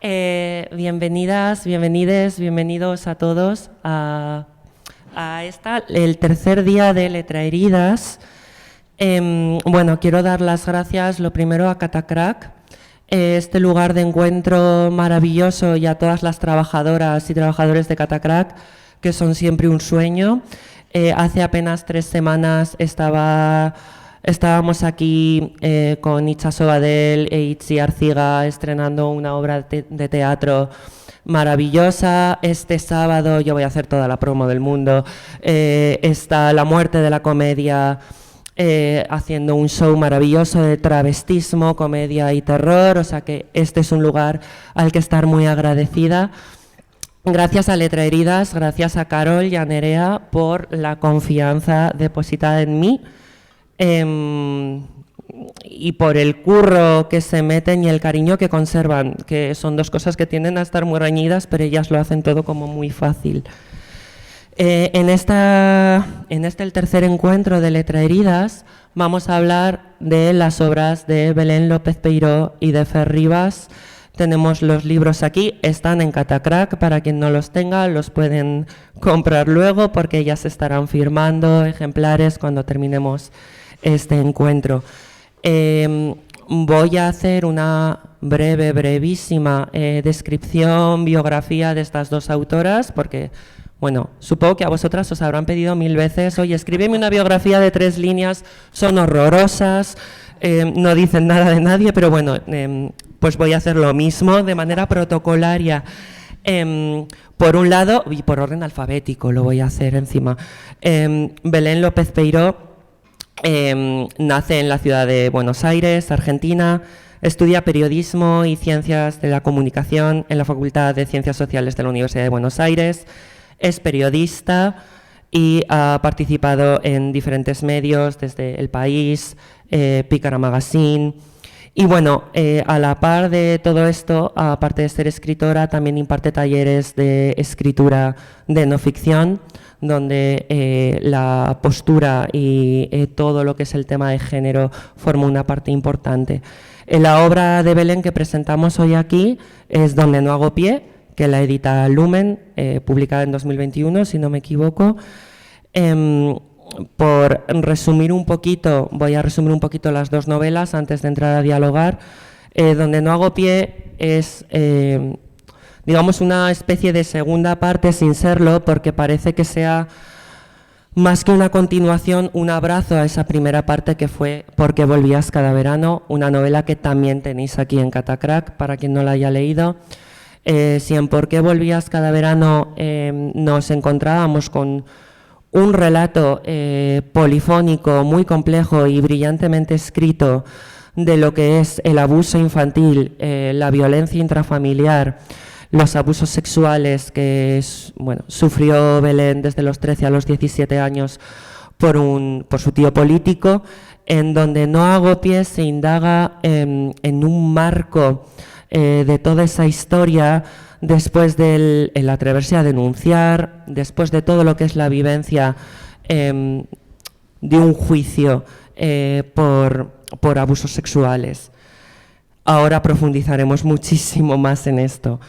Bienvenidas, bienvenides, bienvenidos a todos a el tercer día de Letraheridas. Bueno, quiero dar las gracias lo primero a Catacrac, este lugar de encuentro maravilloso, y a todas las trabajadoras y trabajadores de Catacrac, que son siempre un sueño. Hace apenas 3 semanas estábamos aquí con Itxaso Badel e Itzi Arciga estrenando una obra de teatro maravillosa. Este sábado, yo voy a hacer toda la promo del mundo, está La Muerte de la Comedia haciendo un show maravilloso de travestismo, comedia y terror, o sea que este es un lugar al que estar muy agradecida. Gracias a Letraheridas, gracias a Carol y a Nerea por la confianza depositada en mí y por el curro que se meten y el cariño que conservan, que son dos cosas que tienden a estar muy reñidas, pero ellas lo hacen todo como muy fácil. En el tercer encuentro de Letraheridas vamos a hablar de las obras de Belén López Peiró y de Fer Ribas. Tenemos los libros aquí, están en Catacrac, para quien no los tenga los pueden comprar luego porque ellas estarán firmando ejemplares cuando terminemos este encuentro. Voy a hacer una brevísima descripción, biografía de estas dos autoras porque, bueno, supongo que a vosotras os habrán pedido 1000 veces, oye, escríbeme una biografía de 3 líneas, son horrorosas, no dicen nada de nadie, pero bueno, pues voy a hacer lo mismo de manera protocolaria. Por un lado, y por orden alfabético lo voy a hacer encima, Belén López Peiró nace en la ciudad de Buenos Aires, Argentina, estudia periodismo y ciencias de la comunicación en la Facultad de Ciencias Sociales de la Universidad de Buenos Aires, es periodista y ha participado en diferentes medios, desde El País, Pícara Magazine. Y bueno, a la par de todo esto, aparte de ser escritora, también imparte talleres de escritura de no ficción, donde la postura y todo lo que es el tema de género forma una parte importante. La obra de Belén que presentamos hoy aquí es Donde no hago pie, que la edita Lumen, publicada en 2021, si no me equivoco. Por resumir un poquito, voy a resumir un poquito las dos novelas antes de entrar a dialogar. Donde no hago pie es, digamos, una especie de segunda parte sin serlo, porque parece que sea más que una continuación, un abrazo a esa primera parte que fue Porque volvías cada verano, una novela que también tenéis aquí en Catacrac, para quien no la haya leído. Si en Por qué volvías cada verano nos encontrábamos con un relato polifónico muy complejo y brillantemente escrito de lo que es el abuso infantil, la violencia intrafamiliar, los abusos sexuales que sufrió Belén desde los 13 a los 17 años por su tío político. En Donde no hago pie se indaga en un marco de toda esa historia, después del atreverse a denunciar, después de todo lo que es la vivencia de un juicio por abusos sexuales. Ahora profundizaremos muchísimo más en esto.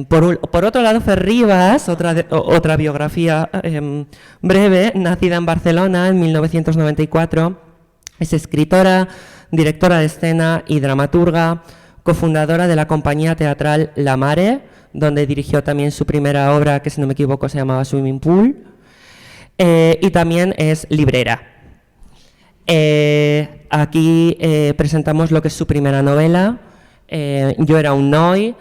Por otro lado, Fer Ribas, otra biografía breve, nacida en Barcelona en 1994, es escritora, directora de escena y dramaturga, cofundadora de la compañía teatral La Mare, donde dirigió también su primera obra, que si no me equivoco se llamaba Swimming Pool, y también es librera. Aquí presentamos lo que es su primera novela, Yo era un noi,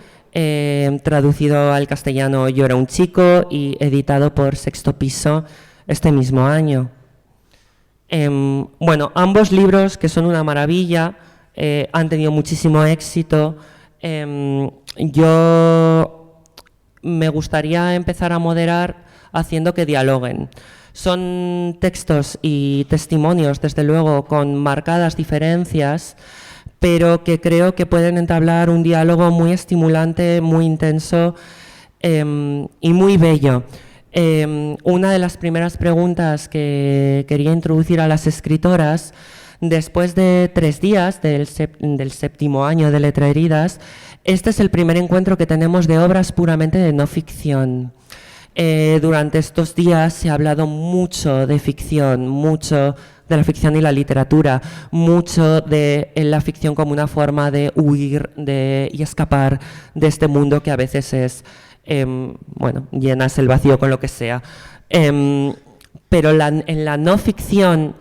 traducido al castellano Yo era un chico y editado por Sexto Piso este mismo año. Bueno, ambos libros, que son una maravilla, han tenido muchísimo éxito. Yo me gustaría empezar a moderar haciendo que dialoguen. Son textos y testimonios, desde luego, con marcadas diferencias, pero que creo que pueden entablar un diálogo muy estimulante, muy intenso y muy bello. Una de las primeras preguntas que quería introducir a las escritoras después de 3 días del 7º año de Letra Heridas, este es el primer encuentro que tenemos de obras puramente de no ficción. Durante estos días se ha hablado mucho de ficción, mucho de la ficción y la literatura, mucho de la ficción como una forma de huir y escapar de este mundo que a veces es, bueno, llenas el vacío con lo que sea. Pero en la no ficción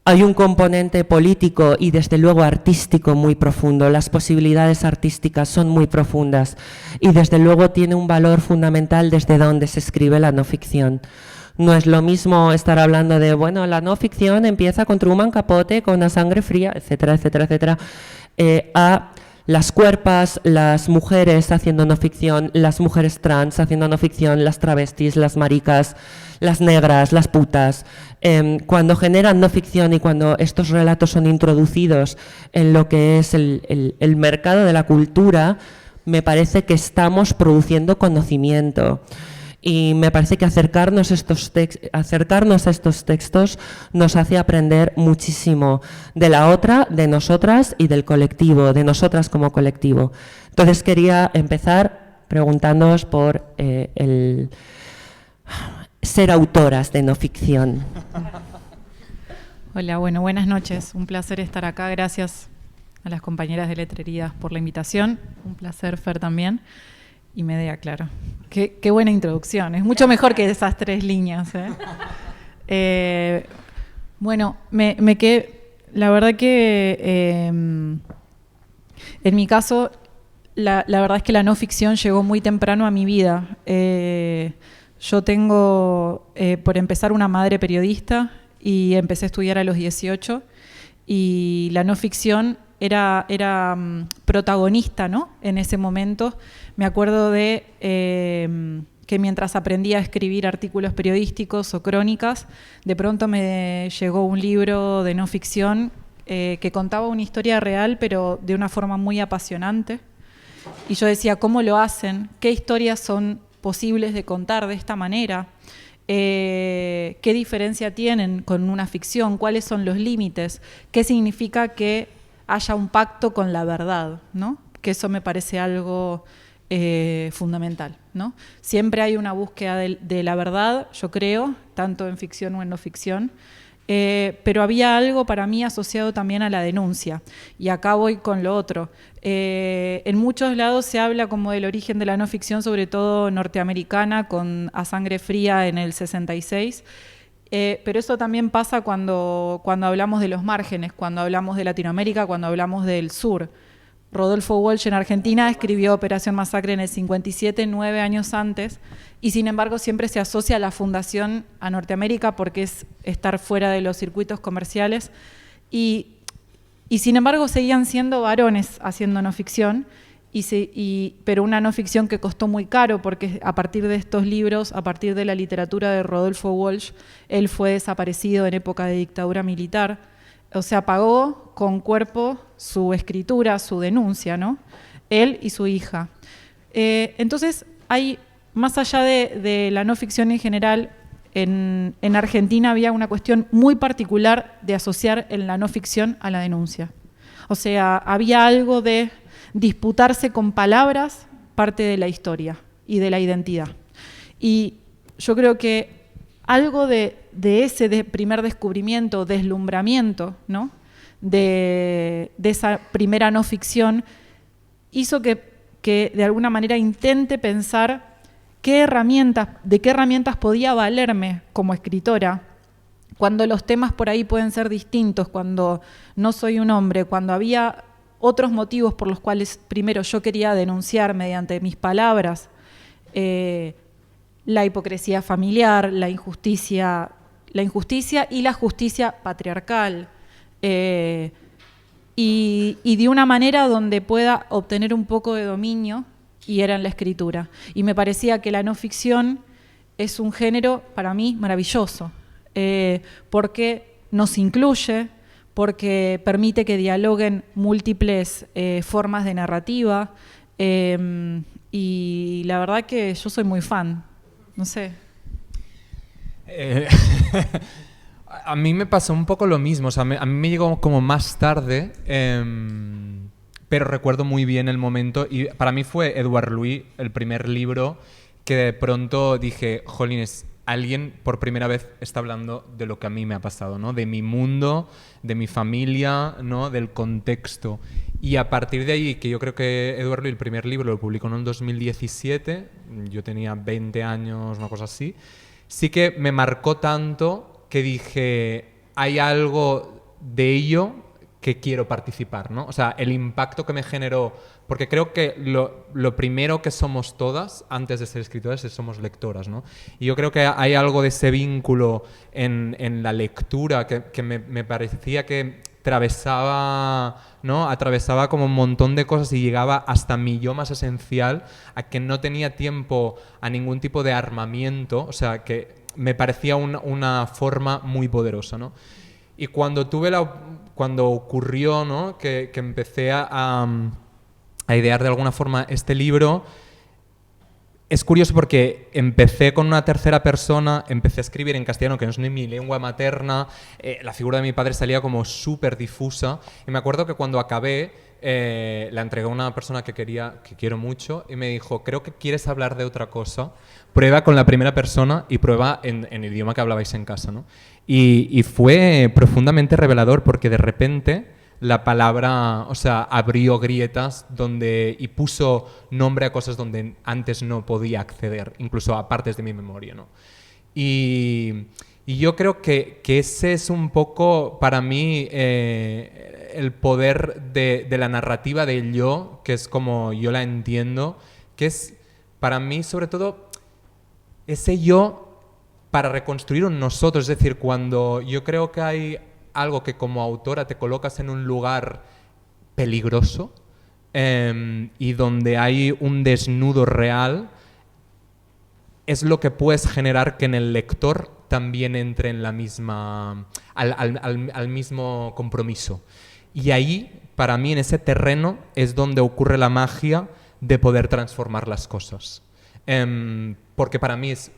hay un componente político y desde luego artístico muy profundo. Las posibilidades artísticas son muy profundas y desde luego tiene un valor fundamental desde donde se escribe la no ficción. No es lo mismo estar hablando de, bueno, la no ficción empieza con Truman Capote, con La sangre fría, etcétera, etcétera, etcétera, a las cuerpas, las mujeres haciendo no ficción, las mujeres trans haciendo no ficción, las travestis, las maricas, las negras, las putas. Cuando generan no ficción y cuando estos relatos son introducidos en lo que es el mercado de la cultura, me parece que estamos produciendo conocimiento. Y me parece que acercarnos a estos textos nos hace aprender muchísimo de la otra, de nosotras y del colectivo, de nosotras como colectivo. Entonces quería empezar preguntándoos por el ser autoras de no ficción. Hola, bueno, buenas noches. Un placer estar acá. Gracias a las compañeras de Letra Heridas por la invitación. Un placer, Fer, también. Y Medea, claro. Qué buena introducción. Es mucho mejor que esas 3 líneas. Bueno, me quedé... La verdad que en mi caso, la verdad es que la no ficción llegó muy temprano a mi vida. Yo tengo, por empezar, una madre periodista y empecé a estudiar a los 18. Y la no ficción era protagonista, ¿no? En ese momento. Me acuerdo de que mientras aprendía a escribir artículos periodísticos o crónicas, de pronto me llegó un libro de no ficción que contaba una historia real, pero de una forma muy apasionante. Y yo decía, ¿cómo lo hacen? ¿Qué historias son posibles de contar de esta manera? ¿Qué diferencia tienen con una ficción? ¿Cuáles son los límites? ¿Qué significa que haya un pacto con la verdad, ¿no? Que eso me parece algo fundamental, ¿no? Siempre hay una búsqueda de la verdad, yo creo, tanto en ficción o en no ficción, pero había algo para mí asociado también a la denuncia. Y acá voy con lo otro. En muchos lados se habla como del origen de la no ficción, sobre todo norteamericana, con A Sangre Fría en el 66, pero eso también pasa cuando hablamos de los márgenes, cuando hablamos de Latinoamérica, cuando hablamos del sur. Rodolfo Walsh en Argentina escribió Operación Masacre en el 57, 9 años antes, y sin embargo siempre se asocia la fundación a Norteamérica porque es estar fuera de los circuitos comerciales, y sin embargo seguían siendo varones haciendo no ficción, pero una no ficción que costó muy caro porque a partir de estos libros, a partir de la literatura de Rodolfo Walsh, él fue desaparecido en época de dictadura militar. O sea, pagó con cuerpo su escritura, su denuncia, ¿no? Él y su hija. Entonces, hay, más allá de la no ficción en general, en Argentina había una cuestión muy particular de asociar en la no ficción a la denuncia. O sea, había algo de disputarse con palabras parte de la historia y de la identidad. Y yo creo que algo de ese primer descubrimiento, deslumbramiento, ¿no? de esa primera no ficción, hizo que de alguna manera intente pensar de qué herramientas podía valerme como escritora, cuando los temas por ahí pueden ser distintos, cuando no soy un hombre, cuando había otros motivos por los cuales primero yo quería denunciar mediante mis palabras la hipocresía familiar, la injusticia y la justicia patriarcal, y de una manera donde pueda obtener un poco de dominio, y era en la escritura. Y me parecía que la no ficción es un género para mí maravilloso, porque nos incluye, porque permite que dialoguen múltiples formas de narrativa, y la verdad que yo soy muy fan. No sé. A mí me pasó un poco lo mismo, o sea, a mí me llegó como más tarde, pero recuerdo muy bien el momento y para mí fue Edouard Louis el primer libro que de pronto dije, jolines, alguien por primera vez está hablando de lo que a mí me ha pasado, ¿no? De mi mundo, de mi familia, ¿no? Del contexto. Y a partir de ahí, que yo creo que Edouard Louis el primer libro lo publicó en el 2017, yo tenía 20 años, una cosa así, sí que me marcó tanto que dije, hay algo de ello que quiero participar, ¿no? O sea, el impacto que me generó, porque creo que lo primero que somos todas, antes de ser escritoras, es somos lectoras, ¿no? Y yo creo que hay algo de ese vínculo en la lectura que me parecía que atravesaba, ¿no? Atravesaba como un montón de cosas y llegaba hasta mi yo más esencial, a que no tenía tiempo a ningún tipo de armamiento, o sea, que me parecía una forma muy poderosa, ¿no? Y cuando cuando ocurrió, ¿no? que empecé a idear de alguna forma este libro, es curioso porque empecé con una tercera persona, empecé a escribir en castellano, que no es ni mi lengua materna, la figura de mi padre salía como súper difusa, y me acuerdo que cuando acabé, la entregué a una persona que quiero mucho, y me dijo, creo que quieres hablar de otra cosa, prueba con la primera persona y prueba en el idioma que hablabais en casa, ¿no? Y fue profundamente revelador porque de repente la palabra, o sea, abrió grietas y puso nombre a cosas donde antes no podía acceder, incluso a partes de mi memoria, ¿no? Y yo creo que ese es un poco, para mí, el poder de la narrativa del yo, que es como yo la entiendo, que es, para mí, sobre todo, ese yo para reconstruir un nosotros. Es decir, cuando yo creo que hay algo que como autora te colocas en un lugar peligroso y donde hay un desnudo real, es lo que puedes generar que en el lector también entre en la misma, al mismo compromiso. Y ahí, para mí, en ese terreno, es donde ocurre la magia de poder transformar las cosas. Porque para mí es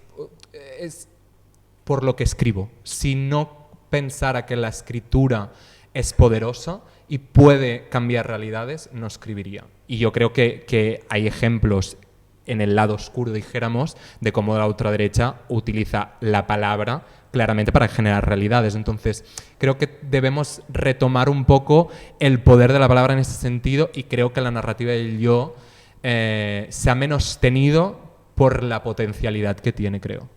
por lo que escribo. Si no pensara que la escritura es poderosa y puede cambiar realidades, no escribiría. Y yo creo que hay ejemplos en el lado oscuro, dijéramos, de cómo la ultraderecha utiliza la palabra claramente para generar realidades. Entonces, creo que debemos retomar un poco el poder de la palabra en ese sentido, y creo que la narrativa del yo se ha menos tenido por la potencialidad que tiene, creo.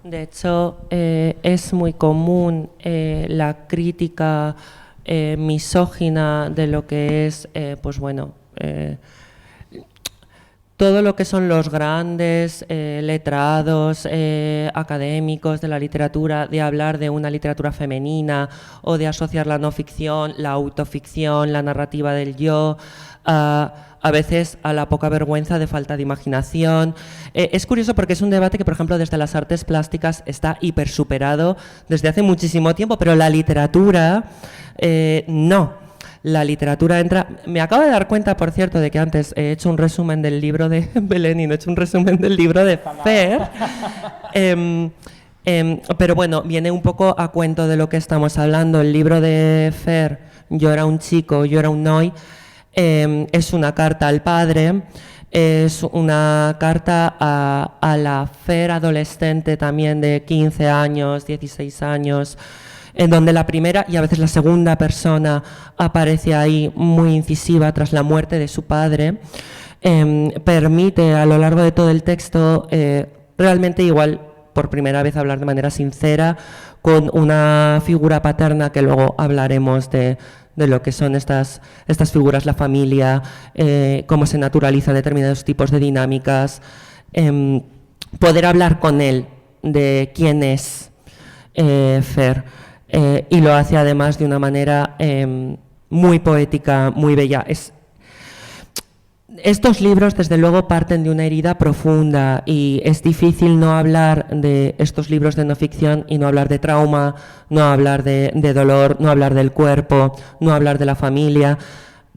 De hecho, es muy común la crítica misógina de lo que es, pues bueno, todo lo que son los grandes letrados académicos de la literatura, de hablar de una literatura femenina o de asociar la no ficción, la autoficción, la narrativa del yo, a veces a la poca vergüenza de falta de imaginación. Es curioso porque es un debate que, por ejemplo, desde las artes plásticas está hipersuperado desde hace muchísimo tiempo, pero la literatura no. La literatura entra... Me acabo de dar cuenta, por cierto, de que antes he hecho un resumen del libro de Belén y no he hecho un resumen del libro de Fer. Pero bueno, viene un poco a cuento de lo que estamos hablando. El libro de Fer, Yo era un chico, yo era un noi, es una carta al padre, es una carta a la Fer adolescente también de 15 años, 16 años, en donde la primera y a veces la segunda persona aparece ahí muy incisiva tras la muerte de su padre. Permite a lo largo de todo el texto realmente igual por primera vez hablar de manera sincera con una figura paterna, que luego hablaremos de lo que son estas figuras, la familia, cómo se naturalizan determinados tipos de dinámicas, poder hablar con él de quién es Fer. Y lo hace además de una manera muy poética, muy bella. Estos libros, desde luego, parten de una herida profunda y es difícil no hablar de estos libros de no ficción y no hablar de trauma, no hablar de dolor, no hablar del cuerpo, no hablar de la familia.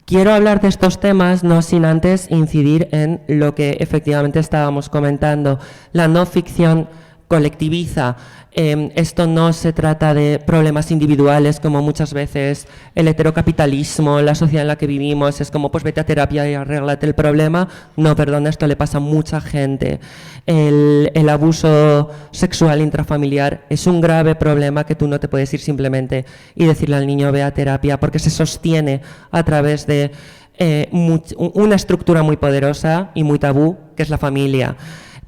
Quiero hablar de estos temas no sin antes incidir en lo que efectivamente estábamos comentando. La no ficción colectiviza. Esto no se trata de problemas individuales, como muchas veces el heterocapitalismo, la sociedad en la que vivimos, es como pues vete a terapia y arréglate el problema. No, perdona, esto le pasa a mucha gente. El abuso sexual intrafamiliar es un grave problema que tú no te puedes ir simplemente y decirle al niño ve a terapia, porque se sostiene a través de una estructura muy poderosa y muy tabú, que es la familia.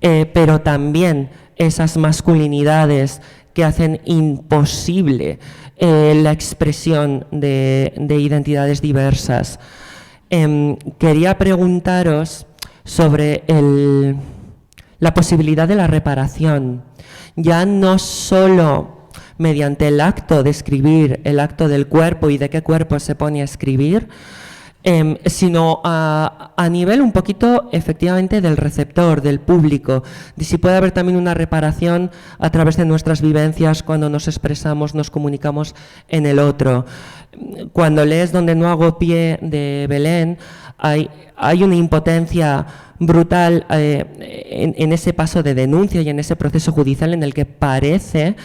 Pero también esas masculinidades que hacen imposible la expresión de identidades diversas. Quería preguntaros sobre la posibilidad de la reparación, ya no solo mediante el acto de escribir, el acto del cuerpo y de qué cuerpo se pone a escribir, sino a nivel un poquito efectivamente del receptor, del público, de si puede haber también una reparación a través de nuestras vivencias cuando nos expresamos, nos comunicamos en el otro. Cuando lees Donde no hago pie de Belén, hay una impotencia brutal en ese paso de denuncia y en ese proceso judicial en el que parece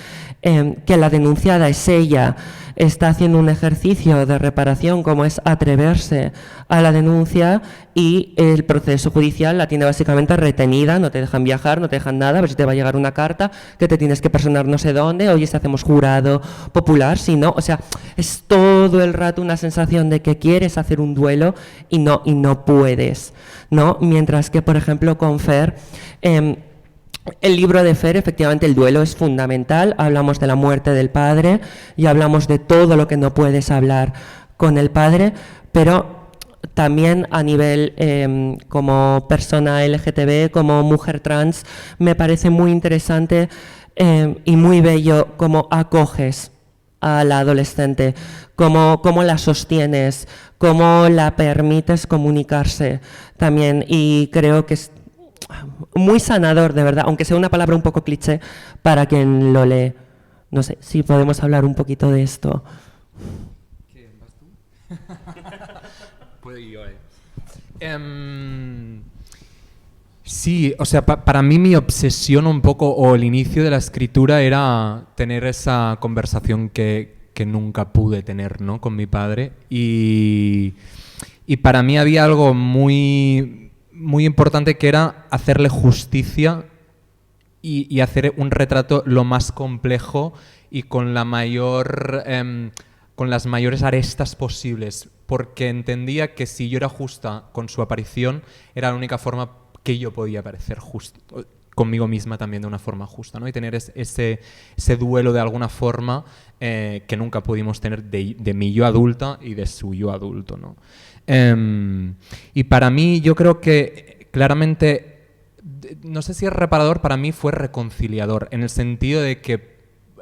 que la denunciada es ella. Está haciendo un ejercicio de reparación como es atreverse a la denuncia y el proceso judicial la tiene básicamente retenida, no te dejan viajar, no te dejan nada, a ver si te va a llegar una carta que te tienes que personar no sé dónde, oye, si hacemos jurado popular, si no, o sea, es todo el rato una sensación de que quieres hacer un duelo y no puedes, ¿no? Mientras que, por ejemplo, con Fer, el libro de Fer, efectivamente, el duelo es fundamental. Hablamos de la muerte del padre y hablamos de todo lo que no puedes hablar con el padre, pero también a nivel como persona LGTB, como mujer trans, me parece muy interesante y muy bello cómo acoges a la adolescente, cómo la sostienes, cómo la permites comunicarse también, y creo que es muy sanador, de verdad, aunque sea una palabra un poco cliché para quien lo lee. No sé si podemos hablar un poquito de esto. ¿Qué? ¿Vas tú? Puedo ir yo, Sí, o sea, para mí mi obsesión un poco, o el inicio de la escritura, era tener esa conversación que nunca pude tener, ¿no?, con mi padre. Y para mí había algo muy importante, que era hacerle justicia y hacer un retrato lo más complejo y con la mayor con las mayores arestas posibles, porque entendía que si yo era justa con su aparición, era la única forma que yo podía parecer justo conmigo misma también de una forma justa, ¿no? Y tener ese duelo de alguna forma que nunca pudimos tener de mi yo adulta y de su yo adulto, ¿no? Y para mí, yo creo que claramente, no sé si es reparador, para mí fue reconciliador, en el sentido de que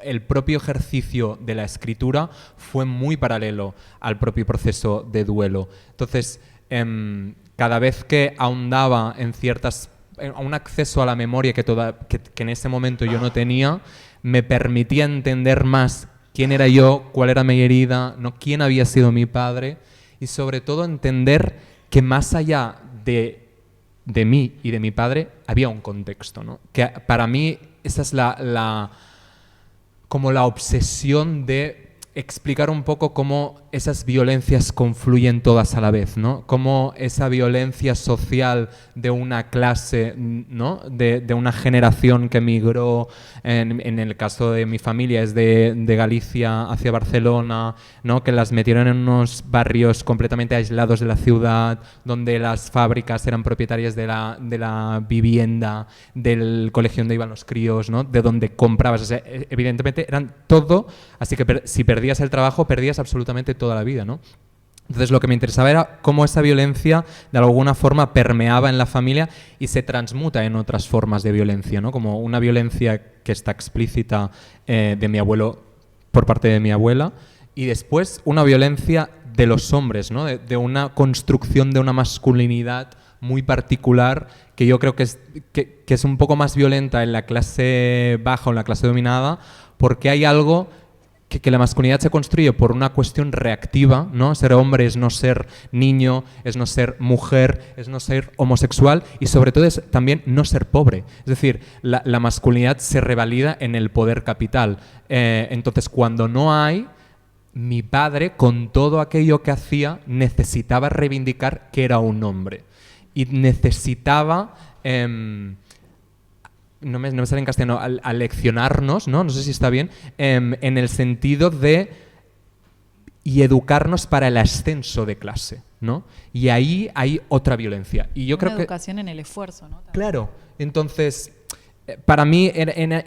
el propio ejercicio de la escritura fue muy paralelo al propio proceso de duelo. Entonces, cada vez que ahondaba en un acceso a la memoria que en ese momento yo no tenía, me permitía entender más quién era yo, cuál era mi herida, ¿no?, quién había sido mi padre, y sobre todo entender que más allá de mí y de mi padre había un contexto, ¿no? Que para mí esa es como la obsesión de explicar un poco cómo esas violencias confluyen todas a la vez, ¿no? Cómo esa violencia social de una clase, ¿no?, de una generación que migró, en el caso de mi familia es de Galicia hacia Barcelona, ¿no?, que las metieron en unos barrios completamente aislados de la ciudad, donde las fábricas eran propietarias de la vivienda, del colegio donde iban los críos, ¿no?, de donde comprabas. O sea, evidentemente eran todo, así que si perdías el trabajo, perdías absolutamente toda la vida, ¿no? Entonces lo que me interesaba era cómo esa violencia de alguna forma permeaba en la familia y se transmuta en otras formas de violencia, ¿no? Como una violencia que está explícita de mi abuelo por parte de mi abuela, y después una violencia de los hombres, ¿no? De una construcción de una masculinidad muy particular, que yo creo que es un poco más violenta en la clase baja o en la clase dominada, porque hay algo que la masculinidad se construye por una cuestión reactiva, ¿no? Ser hombre es no ser niño, es no ser mujer, es no ser homosexual y sobre todo es también no ser pobre. Es decir, la masculinidad se revalida en el poder capital. Entonces, cuando no hay, mi padre, con todo aquello que hacía, necesitaba reivindicar que era un hombre. Y necesitaba... no me sale en castellano, aleccionarnos, ¿no? No sé si está bien, en el sentido de y educarnos para el ascenso de clase, ¿no? Y ahí hay otra violencia. Y yo creo que educación en el esfuerzo, ¿no? claro, entonces para mí eran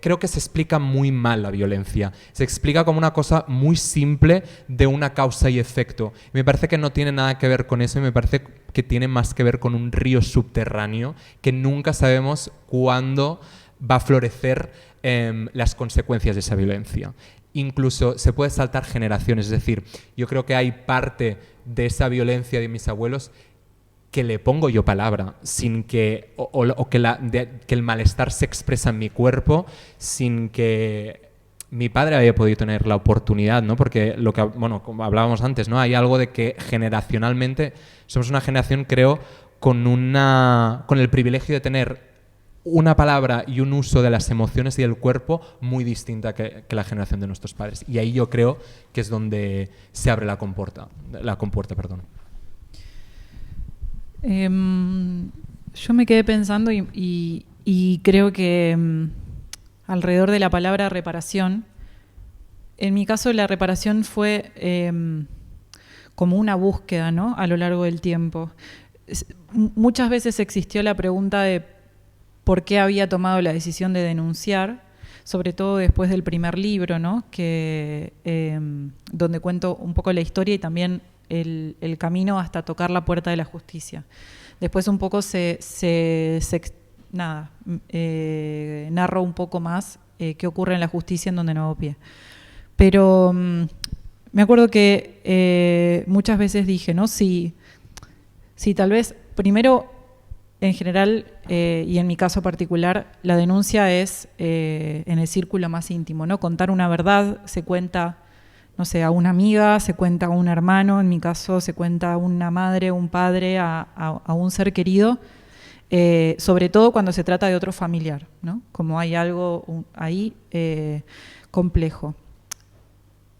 creo que se explica muy mal la violencia. Se explica como una cosa muy simple de una causa y efecto. Me parece que no tiene nada que ver con eso y me parece que tiene más que ver con un río subterráneo que nunca sabemos cuándo va a florecer las consecuencias de esa violencia. Incluso se puede saltar generaciones, es decir, yo creo que hay parte de esa violencia de mis abuelos que le pongo yo palabra, sin que, que el malestar se expresa en mi cuerpo, sin que mi padre haya podido tener la oportunidad, ¿no? Porque como hablábamos antes, ¿no? Hay algo de que generacionalmente somos una generación, creo, con el privilegio de tener una palabra y un uso de las emociones y del cuerpo muy distinta que la generación de nuestros padres. Y ahí yo creo que es donde se abre la compuerta. Yo me quedé pensando y creo que alrededor de la palabra reparación, en mi caso la reparación fue como una búsqueda, ¿no? A lo largo del tiempo. Muchas veces existió la pregunta de por qué había tomado la decisión de denunciar, sobre todo después del primer libro, ¿no? Donde cuento un poco la historia y también el camino hasta tocar la puerta de la justicia. Después un poco narro un poco más qué ocurre en la justicia en donde no hago pie. Pero me acuerdo que muchas veces dije, ¿no? Si tal vez, primero, en general, y en mi caso particular, la denuncia es en el círculo más íntimo, ¿no? Contar una verdad se cuenta, no sé, a una amiga, se cuenta a un hermano, en mi caso se cuenta a una madre, un padre, a un ser querido, sobre todo cuando se trata de otro familiar, ¿no? Como hay algo ahí complejo.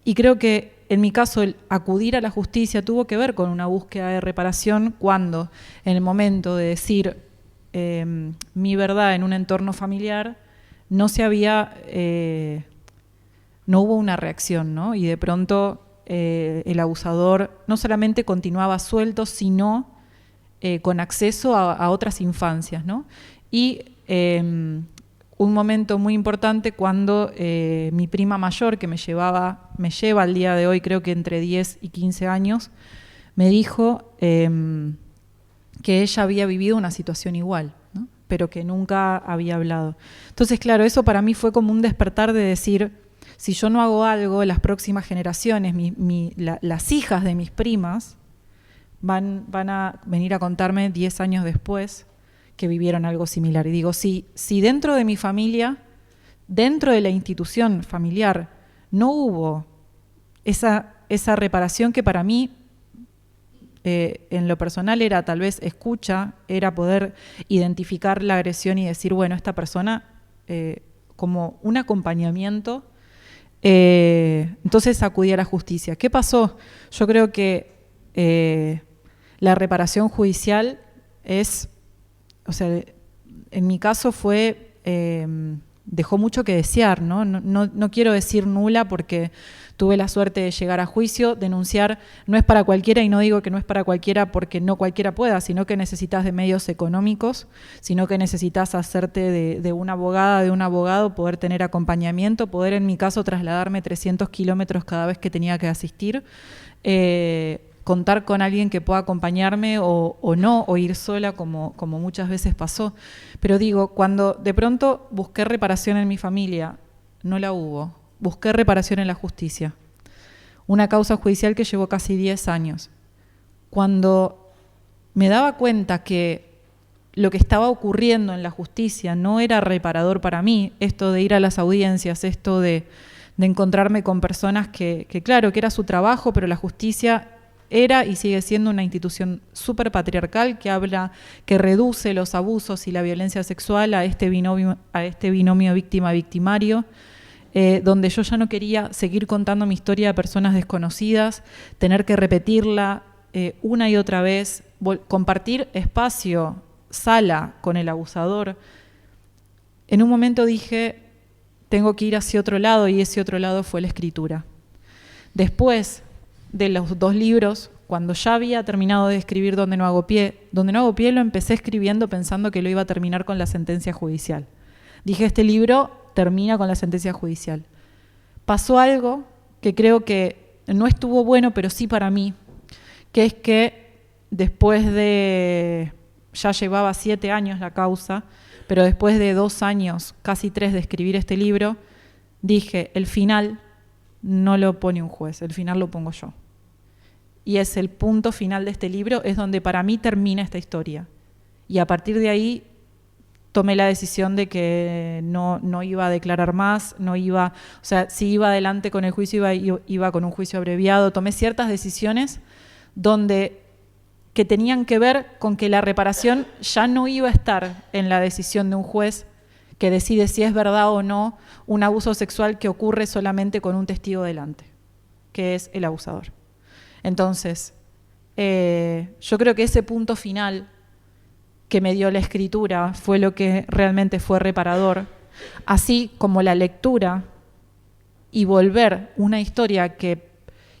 Y creo que en mi caso el acudir a la justicia tuvo que ver con una búsqueda de reparación cuando en el momento de decir mi verdad en un entorno familiar no hubo una reacción, ¿no? Y de pronto el abusador no solamente continuaba suelto, sino con acceso a otras infancias, ¿no? Y un momento muy importante cuando mi prima mayor, que me lleva al día de hoy, creo que entre 10 y 15 años, me dijo que ella había vivido una situación igual, ¿no? Pero que nunca había hablado. Entonces, claro, eso para mí fue como un despertar de decir, si yo no hago algo, las próximas generaciones, las hijas de mis primas, van a venir a contarme 10 años después que vivieron algo similar. Y digo, si dentro de mi familia, dentro de la institución familiar, no hubo esa reparación que para mí, en lo personal, era tal vez escucha, era poder identificar la agresión y decir, bueno, esta persona, como un acompañamiento, entonces acudí a la justicia. ¿Qué pasó? Yo creo que la reparación judicial en mi caso dejó mucho que desear, ¿no? No quiero decir nula porque tuve la suerte de llegar a juicio. Denunciar no es para cualquiera, y no digo que no es para cualquiera porque no cualquiera pueda, sino que necesitas de medios económicos, sino que necesitas hacerte de una abogada, de un abogado, poder tener acompañamiento, poder en mi caso trasladarme 300 kilómetros cada vez que tenía que asistir, contar con alguien que pueda acompañarme o no, o ir sola como muchas veces pasó. Pero digo, cuando de pronto busqué reparación en mi familia, no la hubo. Busqué reparación en la justicia. Una causa judicial que llevó casi 10 años. Cuando me daba cuenta que lo que estaba ocurriendo en la justicia no era reparador para mí, esto de ir a las audiencias, esto de de encontrarme con personas que claro, que era su trabajo, pero la justicia era y sigue siendo una institución súper patriarcal que reduce los abusos y la violencia sexual a este binomio víctima-victimario, donde yo ya no quería seguir contando mi historia a personas desconocidas, tener que repetirla una y otra vez, compartir espacio, sala con el abusador. En un momento dije, tengo que ir hacia otro lado, y ese otro lado fue la escritura. Después de los 2 libros, cuando ya había terminado de escribir Donde no hago pie lo empecé escribiendo pensando que lo iba a terminar con la sentencia judicial. Dije, este libro termina con la sentencia judicial. Pasó algo que creo que no estuvo bueno, pero sí para mí, que es que después de, ya llevaba 7 años la causa, pero después de 2 años, casi 3 de escribir este libro, dije, el final no lo pone un juez, el final lo pongo yo. Y es el punto final de este libro, es donde para mí termina esta historia. Y a partir de ahí tomé la decisión de que no iba a declarar más, si iba adelante con el juicio, iba con un juicio abreviado. Tomé ciertas decisiones que tenían que ver con que la reparación ya no iba a estar en la decisión de un juez que decide si es verdad o no un abuso sexual que ocurre solamente con un testigo delante, que es el abusador. Entonces, yo creo que ese punto final que me dio la escritura fue lo que realmente fue reparador, así como la lectura y volver una historia que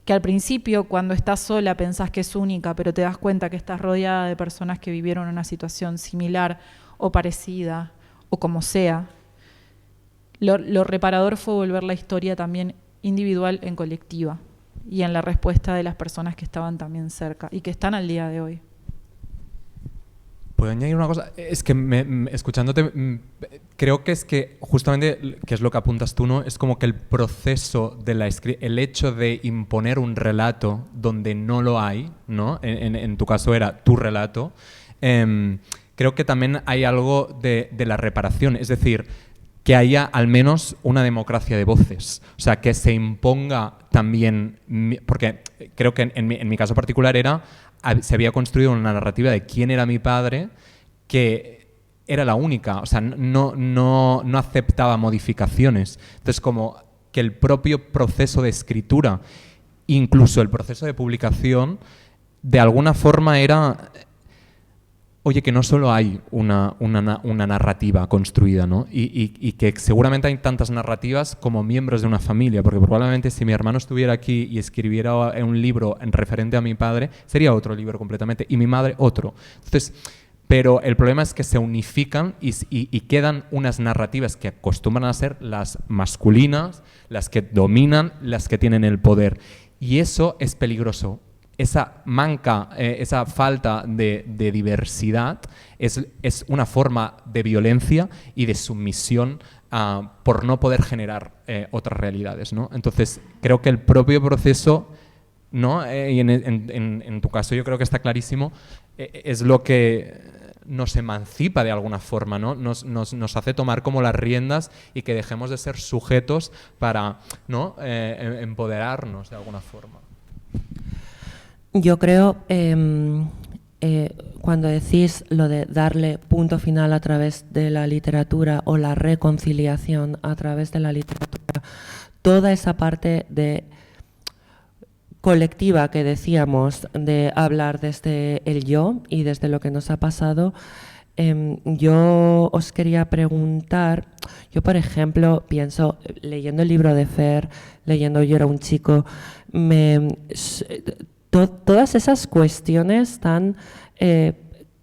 al principio, cuando estás sola, pensás que es única, pero te das cuenta que estás rodeada de personas que vivieron una situación similar o parecida, o como sea. Lo reparador fue volver la historia también individual en colectiva, y en la respuesta de las personas que estaban también cerca y que están al día de hoy. ¿Puedo añadir una cosa? Es que escuchándote, creo que es que justamente, que es lo que apuntas tú, ¿no? Es como que el proceso el hecho de imponer un relato donde no lo hay, ¿no? En tu caso era tu relato. Creo que también hay algo de la reparación, es decir, que haya al menos una democracia de voces, o sea, que se imponga también, porque creo que en mi caso particular se había construido una narrativa de quién era mi padre que era la única, o sea, no aceptaba modificaciones. Entonces, como que el propio proceso de escritura, incluso el proceso de publicación, de alguna forma era... Oye, que no solo hay una narrativa construida, ¿no? Y que seguramente hay tantas narrativas como miembros de una familia, porque probablemente si mi hermano estuviera aquí y escribiera un libro en referente a mi padre, sería otro libro completamente, y mi madre otro. Entonces, pero el problema es que se unifican y quedan unas narrativas que acostumbran a ser las masculinas, las que dominan, las que tienen el poder. Y eso es peligroso. Esa falta de diversidad es una forma de violencia y de sumisión por no poder generar otras realidades, ¿no? Entonces, creo que el propio proceso, ¿no? Y en tu caso yo creo que está clarísimo, es lo que nos emancipa de alguna forma, ¿no? Nos hace tomar como las riendas y que dejemos de ser sujetos para, ¿no? Empoderarnos de alguna forma. Yo creo, cuando decís lo de darle punto final a través de la literatura o la reconciliación a través de la literatura, toda esa parte de colectiva que decíamos, de hablar desde el yo y desde lo que nos ha pasado, yo os quería preguntar, yo por ejemplo pienso, leyendo el libro de Fer, leyendo Yo era un chico, todas esas cuestiones tan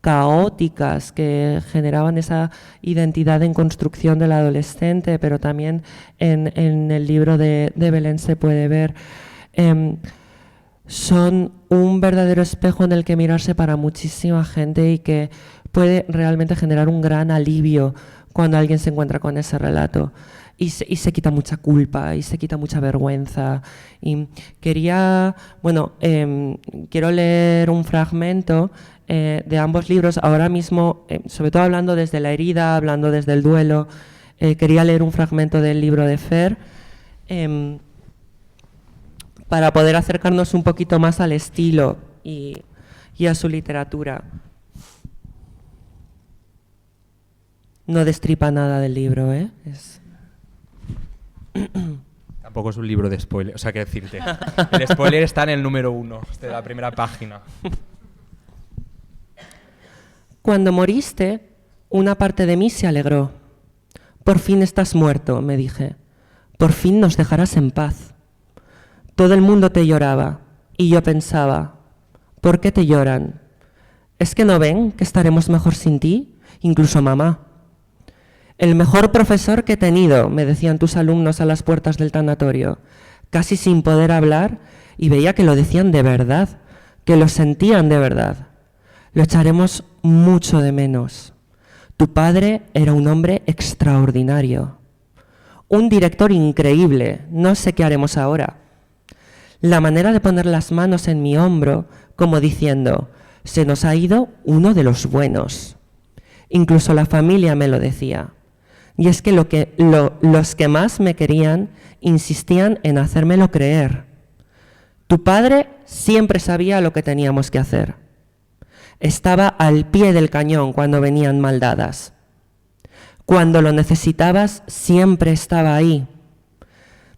caóticas que generaban esa identidad en construcción del adolescente, pero también en el libro de Belén se puede ver, son un verdadero espejo en el que mirarse para muchísima gente y que puede realmente generar un gran alivio cuando alguien se encuentra con ese relato. Y se quita mucha culpa y se quita mucha vergüenza. Y quiero leer un fragmento de ambos libros. Ahora mismo, sobre todo hablando desde la herida, hablando desde el duelo, quería leer un fragmento del libro de Fer, para poder acercarnos un poquito más al estilo y a su literatura. No destripa nada del libro, ¿eh? Tampoco es un libro de spoiler, o sea, qué decirte. El spoiler está en el número 1 de la primera página. Cuando moriste, una parte de mí se alegró. Por fin estás muerto, me dije. Por fin nos dejarás en paz. Todo el mundo te lloraba y yo pensaba, ¿por qué te lloran? ¿Es que no ven que estaremos mejor sin ti? Incluso mamá. El mejor profesor que he tenido, me decían tus alumnos a las puertas del tanatorio, casi sin poder hablar, y veía que lo decían de verdad, que lo sentían de verdad. Lo echaremos mucho de menos. Tu padre era un hombre extraordinario, un director increíble, no sé qué haremos ahora. La manera de poner las manos en mi hombro, como diciendo, se nos ha ido uno de los buenos. Incluso la familia me lo decía. Y es que los que más me querían insistían en hacérmelo creer. Tu padre siempre sabía lo que teníamos que hacer. Estaba al pie del cañón cuando venían maldadas. Cuando lo necesitabas, siempre estaba ahí.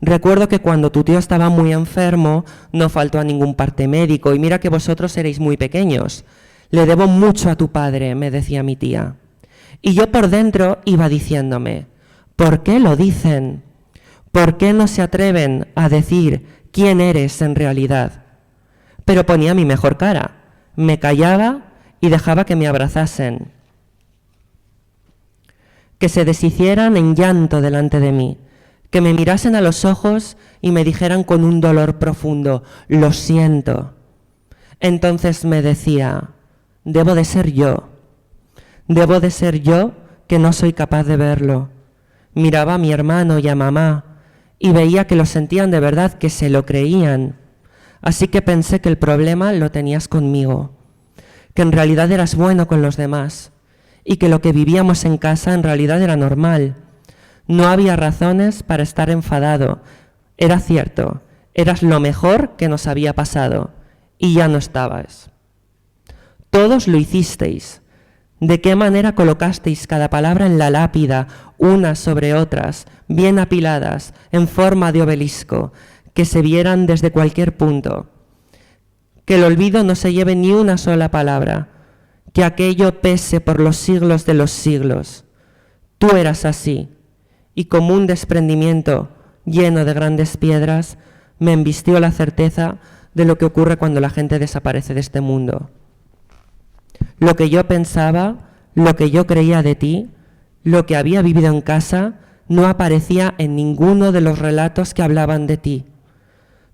Recuerdo que cuando tu tío estaba muy enfermo, no faltó a ningún parte médico, y mira que vosotros erais muy pequeños. Le debo mucho a tu padre, me decía mi tía. Y yo por dentro iba diciéndome, ¿por qué lo dicen? ¿Por qué no se atreven a decir quién eres en realidad? Pero ponía mi mejor cara, me callaba y dejaba que me abrazasen, que se deshicieran en llanto delante de mí, que me mirasen a los ojos y me dijeran con un dolor profundo, lo siento. Entonces me decía, debo de ser yo que no soy capaz de verlo. Miraba a mi hermano y a mamá y veía que lo sentían de verdad, que se lo creían. Así que pensé que el problema lo tenías conmigo, que en realidad eras bueno con los demás y que lo que vivíamos en casa en realidad era normal. No había razones para estar enfadado. Era cierto, eras lo mejor que nos había pasado y ya no estabas. Todos lo hicisteis. ¿De qué manera colocasteis cada palabra en la lápida, unas sobre otras, bien apiladas, en forma de obelisco, que se vieran desde cualquier punto? Que el olvido no se lleve ni una sola palabra, que aquello pese por los siglos de los siglos. Tú eras así, y como un desprendimiento lleno de grandes piedras, me embistió la certeza de lo que ocurre cuando la gente desaparece de este mundo. Lo que yo pensaba, lo que yo creía de ti, lo que había vivido en casa, no aparecía en ninguno de los relatos que hablaban de ti.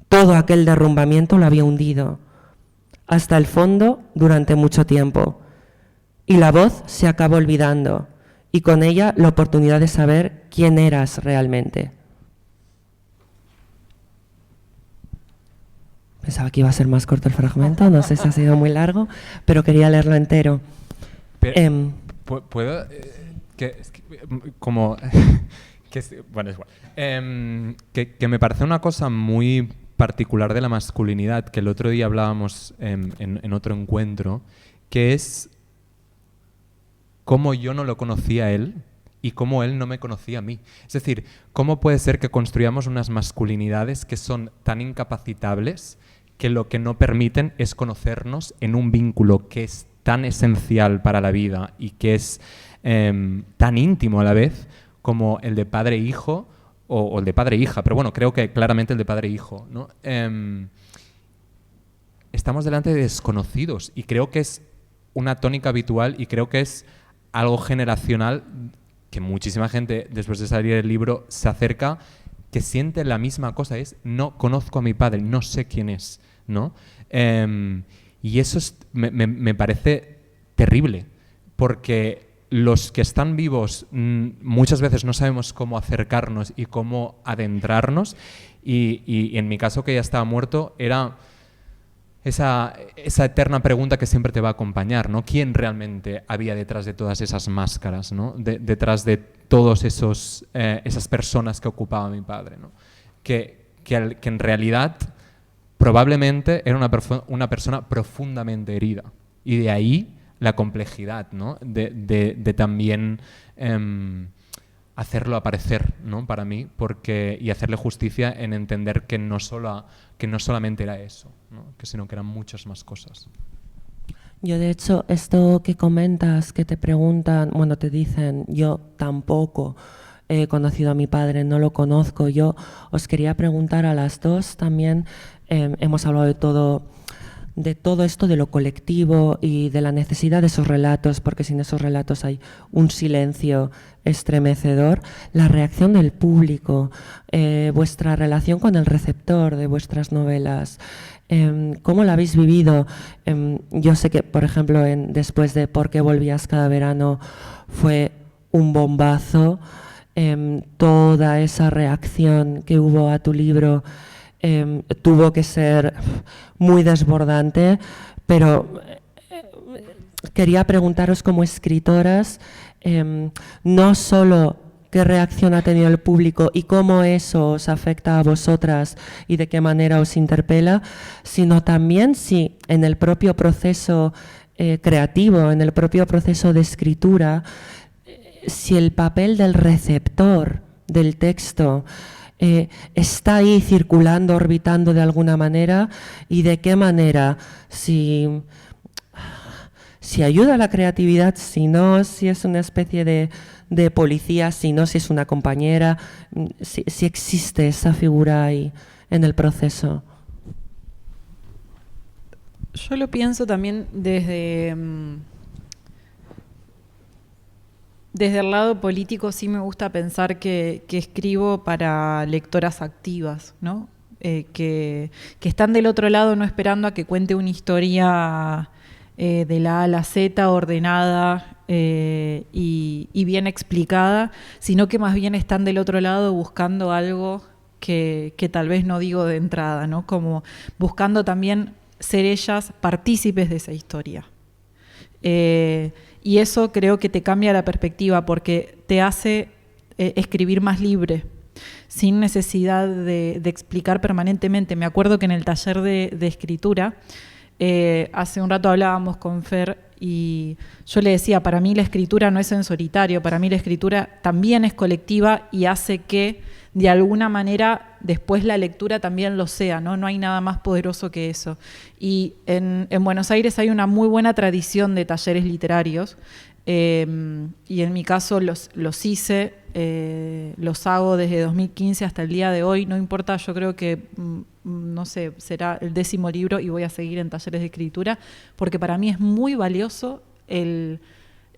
Todo aquel derrumbamiento lo había hundido hasta el fondo durante mucho tiempo. Y la voz se acabó olvidando, y con ella la oportunidad de saber quién eras realmente. Pensaba que iba a ser más corto el fragmento, no sé si ha sido muy largo, pero quería leerlo entero. Pero, ¿puedo? Bueno, es igual. Que me parece una cosa muy particular de la masculinidad, que el otro día hablábamos en otro encuentro, que es cómo yo no lo conocía a él y cómo él no me conocía a mí. Es decir, ¿cómo puede ser que construyamos unas masculinidades que son tan incapacitables que lo que no permiten es conocernos en un vínculo que es tan esencial para la vida y que es tan íntimo a la vez como el de padre-hijo o el de padre-hija? Pero bueno, creo que claramente el de padre-hijo, ¿no? Estamos delante de desconocidos y creo que es una tónica habitual y creo que es algo generacional que muchísima gente después de salir el libro se acerca, que siente la misma cosa, es no conozco a mi padre, no sé quién es, ¿no? Y eso me parece terrible, porque los que están vivos muchas veces no sabemos cómo acercarnos y cómo adentrarnos, y en mi caso, que ya estaba muerto, era esa eterna pregunta que siempre te va a acompañar, ¿no? ¿Quién realmente había detrás de todas esas máscaras, ¿no? Detrás de todos esas personas que ocupaba mi padre, ¿no? que en realidad probablemente era una persona profundamente herida. Y de ahí la complejidad, ¿no? de también hacerlo aparecer, ¿no? Para mí, y hacerle justicia en entender que no solamente era eso, ¿no? Sino que eran muchas más cosas. Yo, de hecho, esto que comentas, que te preguntan, bueno, te dicen, yo tampoco he conocido a mi padre, no lo conozco. Yo os quería preguntar a las dos también, hemos hablado de todo esto, de lo colectivo y de la necesidad de esos relatos, porque sin esos relatos hay un silencio estremecedor. La reacción del público, vuestra relación con el receptor de vuestras novelas, ¿cómo la habéis vivido? Yo sé que, por ejemplo, después de ¿Por qué volvías cada verano? Fue un bombazo. Toda esa reacción que hubo a tu libro tuvo que ser muy desbordante, pero quería preguntaros como escritoras, no solo qué reacción ha tenido el público y cómo eso os afecta a vosotras y de qué manera os interpela, sino también si en el propio proceso creativo, en el propio proceso de escritura, si el papel del receptor del texto está ahí circulando, orbitando de alguna manera, y de qué manera, si ayuda a la creatividad, si no, si es una especie de policía, si no, si es una compañera, si existe esa figura ahí en el proceso. Yo lo pienso también desde el lado político. Sí me gusta pensar que escribo para lectoras activas, ¿no? Que están del otro lado, no esperando a que cuente una historia de la A a la Z, ordenada y bien explicada, sino que más bien están del otro lado buscando algo que tal vez no digo de entrada, ¿no? Como buscando también ser ellas partícipes de esa historia. Y eso creo que te cambia la perspectiva, porque te hace escribir más libre, sin necesidad de explicar permanentemente. Me acuerdo que en el taller de escritura, hace un rato hablábamos con Fer y yo le decía, para mí la escritura no es en solitario, para mí la escritura también es colectiva y hace que de alguna manera después la lectura también lo sea, ¿no? No hay nada más poderoso que eso. Y en Buenos Aires hay una muy buena tradición de talleres literarios, y en mi caso los hice, los hago desde 2015 hasta el día de hoy, no importa, yo creo que, no sé, será el 10º libro y voy a seguir en talleres de escritura, porque para mí es muy valioso el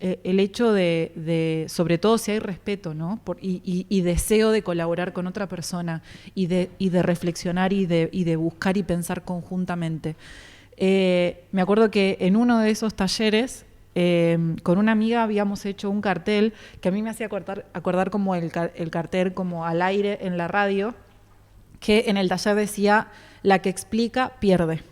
hecho de, sobre todo si hay respeto, ¿no? Y deseo de colaborar con otra persona y de reflexionar y de buscar y pensar conjuntamente. Me acuerdo que en uno de esos talleres, con una amiga habíamos hecho un cartel que a mí me hacía acordar como el cartel como al aire en la radio, que en el taller decía: la que explica pierde.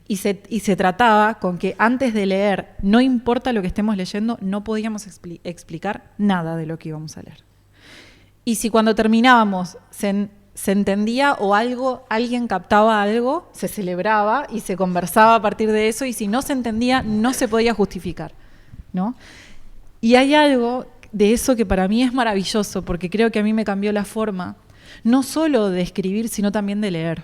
Y se trataba con que antes de leer, no importa lo que estemos leyendo, no podíamos explicar nada de lo que íbamos a leer. Y si cuando terminábamos se entendía o alguien captaba algo, se celebraba y se conversaba a partir de eso, y si no se entendía, no se podía justificar, ¿no? Y hay algo de eso que para mí es maravilloso, porque creo que a mí me cambió la forma, no solo de escribir, sino también de leer.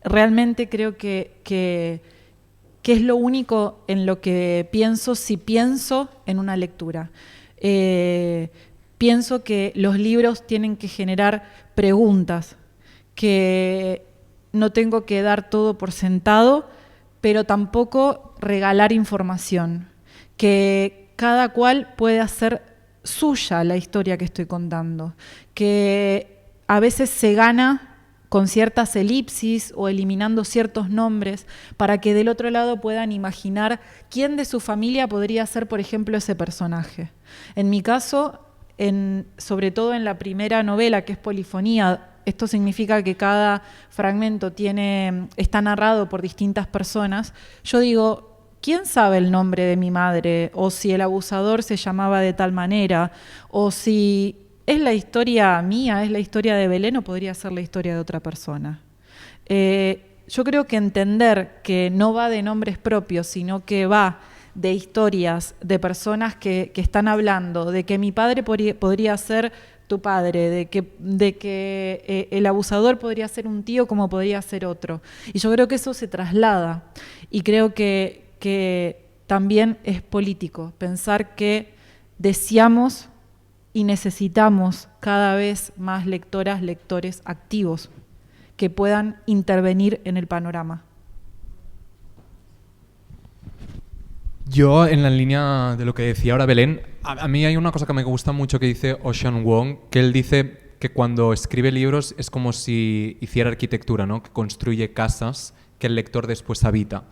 Realmente creo que es lo único en lo que pienso si pienso en una lectura. Pienso que los libros tienen que generar preguntas, que no tengo que dar todo por sentado, pero tampoco regalar información, que cada cual puede hacer suya la historia que estoy contando, que a veces se gana con ciertas elipsis o eliminando ciertos nombres para que del otro lado puedan imaginar quién de su familia podría ser, por ejemplo, ese personaje. En mi caso, sobre todo en la primera novela, que es Polifonía, esto significa que cada fragmento está narrado por distintas personas. Yo digo, ¿quién sabe el nombre de mi madre? O si el abusador se llamaba de tal manera, o si ¿es la historia mía, es la historia de Belén o podría ser la historia de otra persona? Yo creo que entender que no va de nombres propios, sino que va de historias, de personas que están hablando, de que mi padre podría ser tu padre, de que el abusador podría ser un tío como podría ser otro. Y yo creo que eso se traslada. Y creo que también es político, pensar que deseamos y necesitamos cada vez más lectoras, lectores activos que puedan intervenir en el panorama. Yo, en la línea de lo que decía ahora Belén, a mí hay una cosa que me gusta mucho que dice Ocean Wong, que él dice que cuando escribe libros es como si hiciera arquitectura, ¿no? Que construye casas que el lector después habita.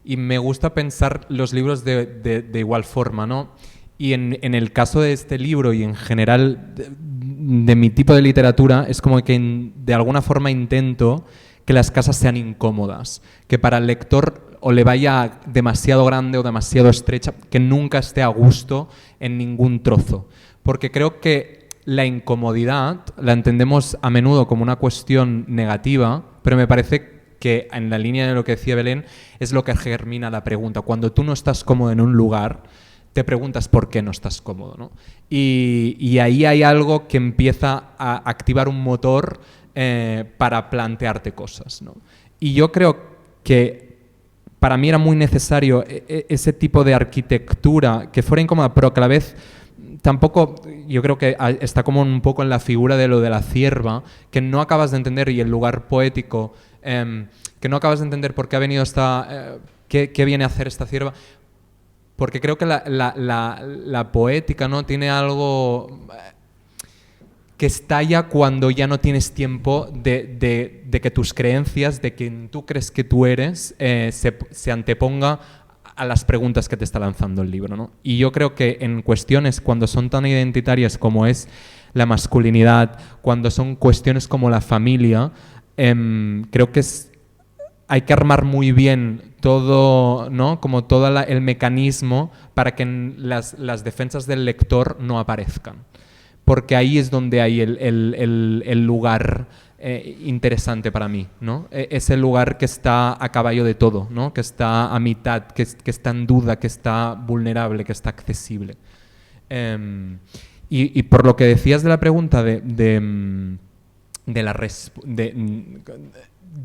Y me gusta pensar los libros de igual forma, ¿no? Y en el caso de este libro y en general de mi tipo de literatura, es como que de alguna forma intento que las casas sean incómodas, que para el lector o le vaya demasiado grande o demasiado estrecha, que nunca esté a gusto en ningún trozo. Porque creo que la incomodidad la entendemos a menudo como una cuestión negativa, pero me parece que en la línea de lo que decía Belén es lo que germina la pregunta. Cuando tú no estás cómodo en un lugar, te preguntas por qué no estás cómodo, ¿no? Y ahí hay algo que empieza a activar un motor para plantearte cosas, ¿no? Y yo creo que para mí era muy necesario ese tipo de arquitectura que fuera incómoda, pero que a la vez tampoco, yo creo que está como un poco en la figura de lo de la cierva, que no acabas de entender, y el lugar poético, que no acabas de entender por qué ha venido qué viene a hacer esta cierva. Porque creo que la poética, ¿no? Tiene algo que estalla cuando ya no tienes tiempo de que tus creencias, de quien tú crees que tú eres, se anteponga a las preguntas que te está lanzando el libro, ¿no? Y yo creo que en cuestiones cuando son tan identitarias como es la masculinidad, cuando son cuestiones como la familia, creo que hay que armar muy bien todo, ¿no? Como todo el mecanismo para que las defensas del lector no aparezcan. Porque ahí es donde hay el lugar interesante para mí, ¿no? Es el lugar que está a caballo de todo, ¿no? Que está a mitad, que está en duda, que está vulnerable, que está accesible. Y por lo que decías de la pregunta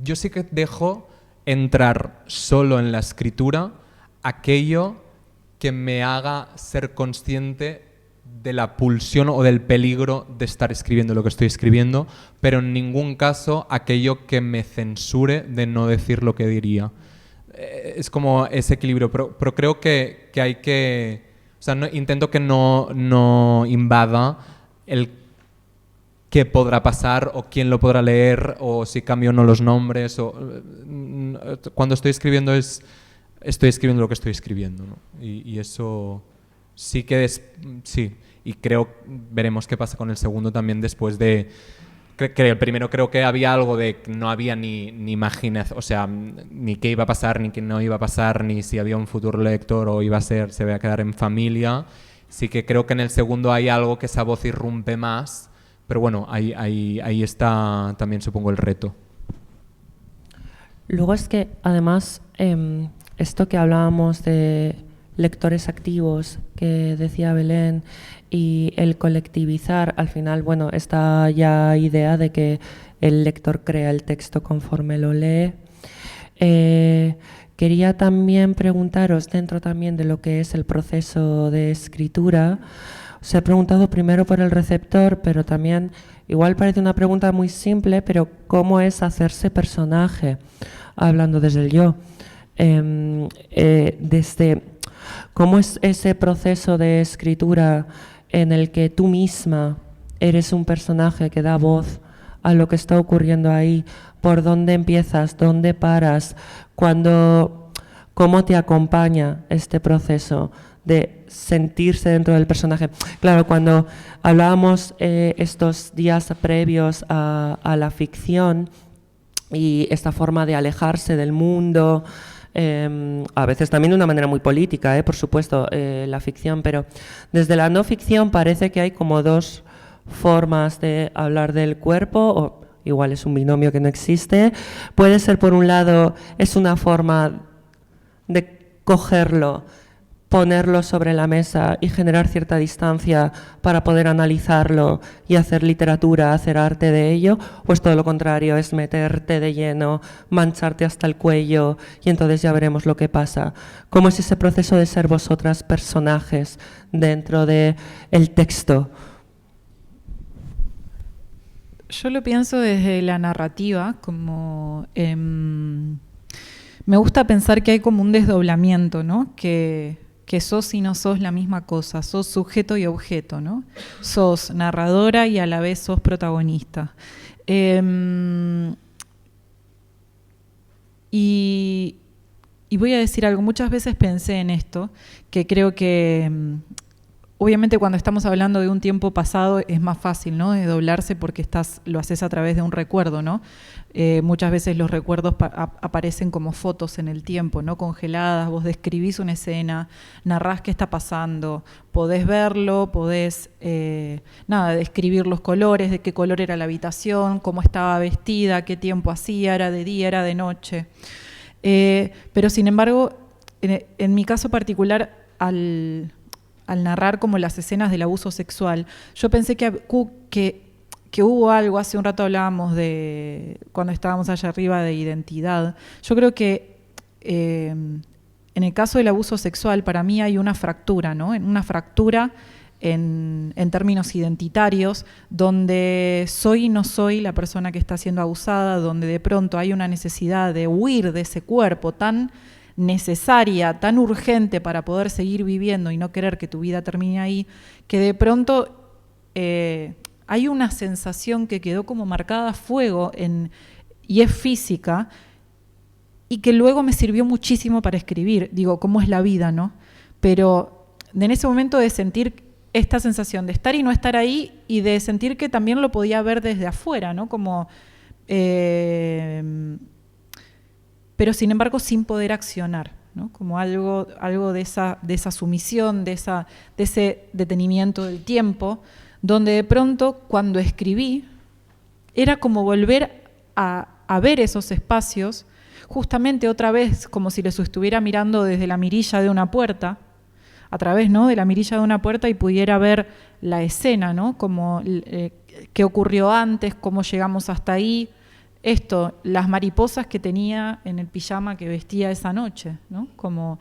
yo sí que dejo entrar solo en la escritura aquello que me haga ser consciente de la pulsión o del peligro de estar escribiendo lo que estoy escribiendo, pero en ningún caso aquello que me censure de no decir lo que diría. Es como ese equilibrio, pero creo que hay que... O sea, intento que no invada el qué podrá pasar o quién lo podrá leer o si cambio o no los nombres. Cuando estoy escribiendo estoy escribiendo lo que estoy escribiendo, ¿no? Y eso sí que sí. Y veremos qué pasa con el segundo también después de... El primero creo que había algo de que no había ni imaginación, o sea, ni qué iba a pasar, ni qué no iba a pasar, ni si había un futuro lector o se iba a quedar en familia. Sí que creo que en el segundo hay algo que esa voz irrumpe más, pero bueno, ahí está también supongo el reto. Luego es que además esto que hablábamos de lectores activos que decía Belén y el colectivizar, al final, bueno, esta ya idea de que el lector crea el texto conforme lo lee. Quería también preguntaros, dentro también de lo que es el proceso de escritura, os he preguntado primero por el receptor, pero también, igual parece una pregunta muy simple, pero ¿cómo es hacerse personaje? Hablando desde el yo. ¿Cómo es ese proceso de escritura en el que tú misma eres un personaje que da voz a lo que está ocurriendo ahí? ¿Por dónde empiezas? ¿Dónde paras? ¿Cómo te acompaña este proceso de sentirse dentro del personaje? Claro, cuando hablábamos estos días previos a la ficción y esta forma de alejarse del mundo, a veces también de una manera muy política, por supuesto, la ficción, pero desde la no ficción parece que hay como dos formas de hablar del cuerpo, o igual es un binomio que no existe. Puede ser, por un lado, es una forma de cogerlo, ponerlo sobre la mesa y generar cierta distancia para poder analizarlo y hacer literatura, hacer arte de ello, o es todo lo contrario, es meterte de lleno, mancharte hasta el cuello y entonces ya veremos lo que pasa. ¿Cómo es ese proceso de ser vosotras personajes dentro del texto? Yo lo pienso desde la narrativa, como me gusta pensar que hay como un desdoblamiento, ¿no? Que sos y no sos la misma cosa, sos sujeto y objeto, ¿no? Sos narradora y a la vez sos protagonista. Y voy a decir algo, muchas veces pensé en esto, que creo que obviamente cuando estamos hablando de un tiempo pasado es más fácil, ¿no? De doblarse porque lo haces a través de un recuerdo, ¿no? Muchas veces los recuerdos aparecen como fotos en el tiempo, ¿no? Congeladas, vos describís una escena, narrás qué está pasando, podés verlo, podés, describir los colores, de qué color era la habitación, cómo estaba vestida, qué tiempo hacía, era de día, era de noche. Pero sin embargo, en mi caso particular, al narrar como las escenas del abuso sexual, yo pensé que hubo algo, hace un rato hablábamos de, cuando estábamos allá arriba, de identidad. Yo creo que en el caso del abuso sexual, para mí hay una fractura, ¿no? Una fractura en términos identitarios, donde soy y no soy la persona que está siendo abusada, donde de pronto hay una necesidad de huir de ese cuerpo tan necesaria, tan urgente para poder seguir viviendo y no querer que tu vida termine ahí, que de pronto hay una sensación que quedó como marcada a fuego y es física, y que luego me sirvió muchísimo para escribir. Digo, cómo es la vida, ¿no? Pero en ese momento de sentir esta sensación de estar y no estar ahí, y de sentir que también lo podía ver desde afuera, ¿no? Como pero sin embargo sin poder accionar, ¿no? Como algo de esa sumisión, de ese detenimiento del tiempo, donde de pronto cuando escribí era como volver a ver esos espacios, justamente otra vez como si los estuviera mirando desde la mirilla de una puerta, a través, ¿no?, de la mirilla de una puerta, y pudiera ver la escena, ¿no? Como qué ocurrió antes, cómo llegamos hasta ahí. Las mariposas que tenía en el pijama que vestía esa noche, ¿no? Como,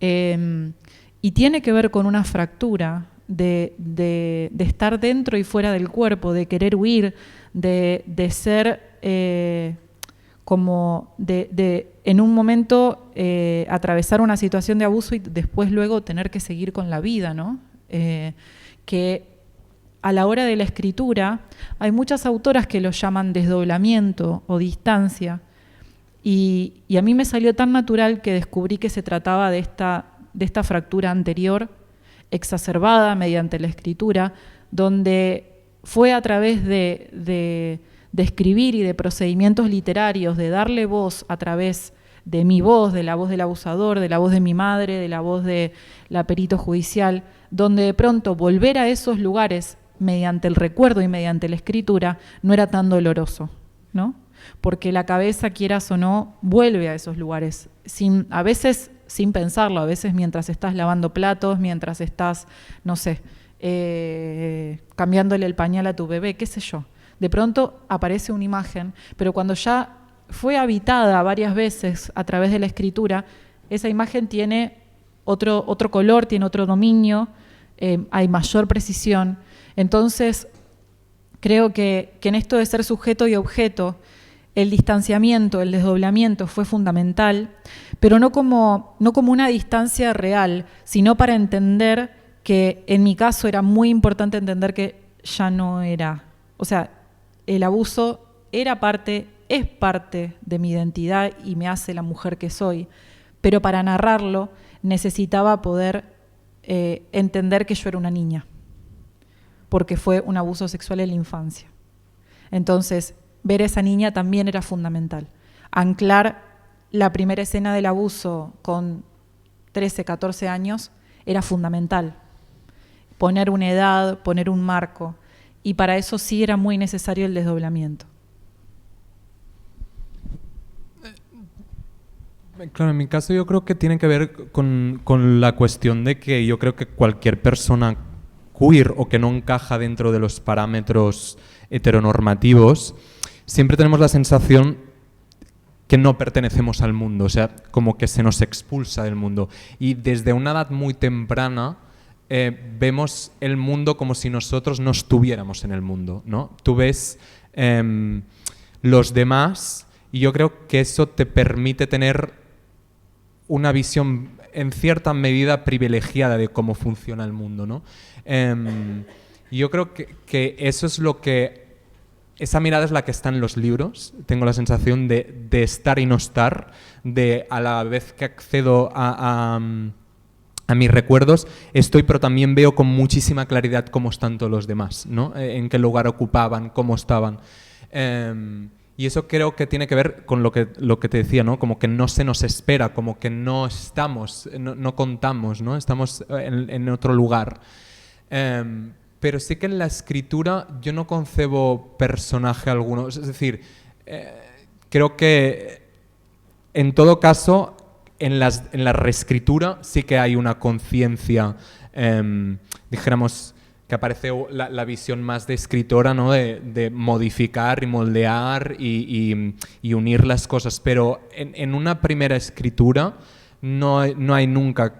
y tiene que ver con una fractura de estar dentro y fuera del cuerpo, de querer huir, de ser como en un momento atravesar una situación de abuso y después luego tener que seguir con la vida, ¿no? Que a la hora de la escritura hay muchas autoras que lo llaman desdoblamiento o distancia, y a mí me salió tan natural que descubrí que se trataba de esta fractura anterior, exacerbada mediante la escritura, donde fue a través de escribir y de procedimientos literarios, de darle voz a través de mi voz, de la voz del abusador, de la voz de mi madre, de la voz de la perito judicial, donde de pronto volver a esos lugares mediante el recuerdo y mediante la escritura no era tan doloroso, ¿no? Porque la cabeza, quieras o no, vuelve a esos lugares, a veces sin pensarlo, a veces mientras estás lavando platos, mientras estás, no sé, cambiándole el pañal a tu bebé, qué sé yo. De pronto aparece una imagen, pero cuando ya fue habitada varias veces a través de la escritura, esa imagen tiene otro color, tiene otro dominio, hay mayor precisión. Entonces, creo que en esto de ser sujeto y objeto, el distanciamiento, el desdoblamiento fue fundamental, pero no como una distancia real, sino para entender que en mi caso era muy importante entender que ya no era. O sea, el abuso es parte de mi identidad y me hace la mujer que soy, pero para narrarlo necesitaba poder entender que yo era una niña, porque fue un abuso sexual en la infancia. Entonces, ver a esa niña también era fundamental. Anclar la primera escena del abuso con 13, 14 años era fundamental. Poner una edad, poner un marco. y para eso sí era muy necesario el desdoblamiento. Claro, en mi caso yo creo que tiene que ver con la cuestión de que yo creo que cualquier persona queer o que no encaja dentro de los parámetros heteronormativos, siempre tenemos la sensación que no pertenecemos al mundo, o sea, como que se nos expulsa del mundo. Y desde una edad muy temprana vemos el mundo como si nosotros no estuviéramos en el mundo, ¿no? Tú ves los demás y yo creo que eso te permite tener una visión en cierta medida privilegiada de cómo funciona el mundo, ¿no? Yo creo que eso es lo que... Esa mirada es la que está en los libros. Tengo la sensación de estar y no estar, de a la vez que accedo a mis recuerdos, estoy, pero también veo con muchísima claridad cómo están todos los demás, ¿no? En qué lugar ocupaban, cómo estaban. Y eso creo que tiene que ver con lo que te decía, ¿no? Como que no se nos espera, como que no estamos, no contamos, ¿no? Estamos en otro lugar. Pero sí que en la escritura yo no concebo personaje alguno. Es decir, creo que en todo caso en la reescritura sí que hay una conciencia, dijéramos, que aparece la visión más de escritora, ¿no? De modificar y moldear y unir las cosas. Pero en una primera escritura no hay nunca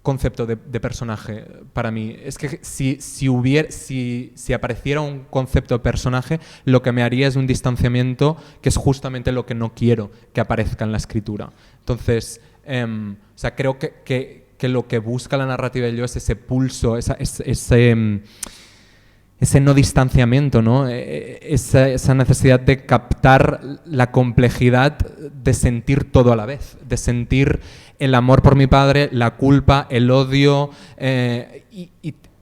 concepto de personaje para mí. Es que si apareciera un concepto de personaje, lo que me haría es un distanciamiento, que es justamente lo que no quiero que aparezca en la escritura. Entonces, o sea, creo que lo que busca la narrativa del yo es ese pulso, ese no distanciamiento, ¿no? Esa necesidad de captar la complejidad de sentir todo a la vez, de sentir el amor por mi padre, la culpa, el odio,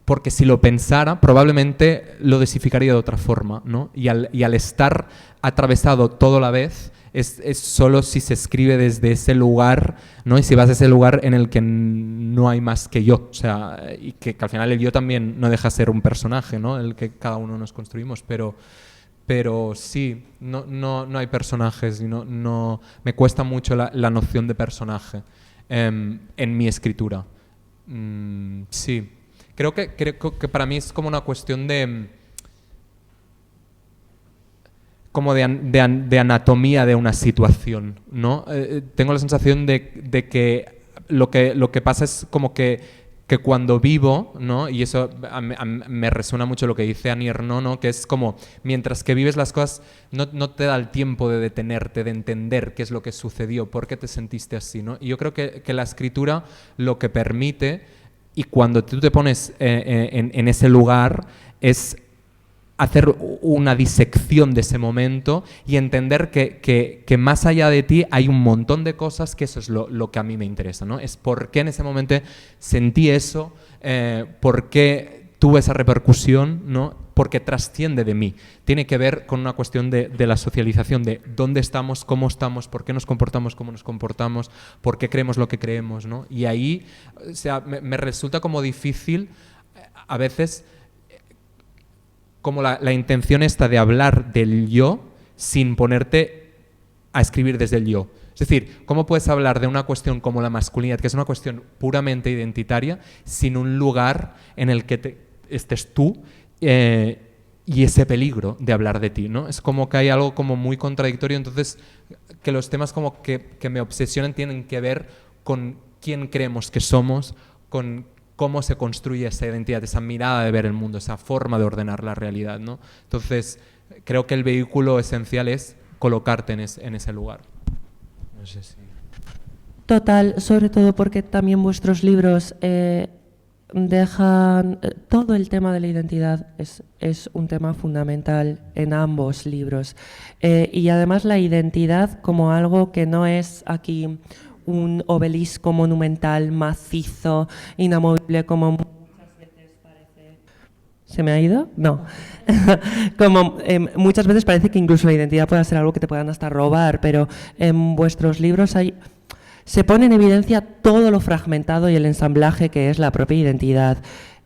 porque si lo pensara probablemente lo desificaría de otra forma, ¿no? Y al estar atravesado todo a la vez, es solo si se escribe desde ese lugar, ¿no? Y si vas a ese lugar en el que no hay más que yo, o sea, y que al final el yo también no deja ser un personaje, ¿no? El que cada uno nos construimos, pero sí, no hay personajes, y no me cuesta mucho la noción de personaje en mi escritura. Sí, creo que para mí es como una cuestión de anatomía de una situación, ¿no? Tengo la sensación de que lo que pasa es como que cuando vivo, ¿no? Y eso me resuena mucho lo que dice Annie Ernaux, ¿no? Que es como, mientras que vives las cosas, no te da el tiempo de detenerte, de entender qué es lo que sucedió, por qué te sentiste así, ¿no? Y yo creo que la escritura lo que permite, y cuando tú te pones en ese lugar, es hacer una disección de ese momento y entender que más allá de ti hay un montón de cosas, que eso es lo que a mí me interesa, ¿no? Es por qué en ese momento sentí eso, por qué tuve esa repercusión, ¿no? Porque trasciende de mí. Tiene que ver con una cuestión de la socialización, de dónde estamos, cómo estamos, por qué nos comportamos como nos comportamos, por qué creemos lo que creemos, ¿no? Y ahí, o sea, me resulta como difícil a veces, como la intención esta de hablar del yo sin ponerte a escribir desde el yo. Es decir, ¿cómo puedes hablar de una cuestión como la masculinidad, que es una cuestión puramente identitaria, sin un lugar en el que estés tú y ese peligro de hablar de ti, ¿no? Es como que hay algo como muy contradictorio, entonces que los temas como que me obsesionan tienen que ver con quién creemos que somos, con cómo se construye esa identidad, esa mirada de ver el mundo, esa forma de ordenar la realidad, ¿no? Entonces, creo que el vehículo esencial es colocarte en ese lugar. No sé si... Total, sobre todo porque también vuestros libros dejan... todo el tema de la identidad es un tema fundamental en ambos libros. Y además la identidad como algo que no es aquí un obelisco monumental, macizo, inamovible, como muchas veces parece... ¿Se me ha ido? No. Como muchas veces parece que incluso la identidad puede ser algo que te puedan hasta robar, pero en vuestros libros se pone en evidencia todo lo fragmentado y el ensamblaje que es la propia identidad.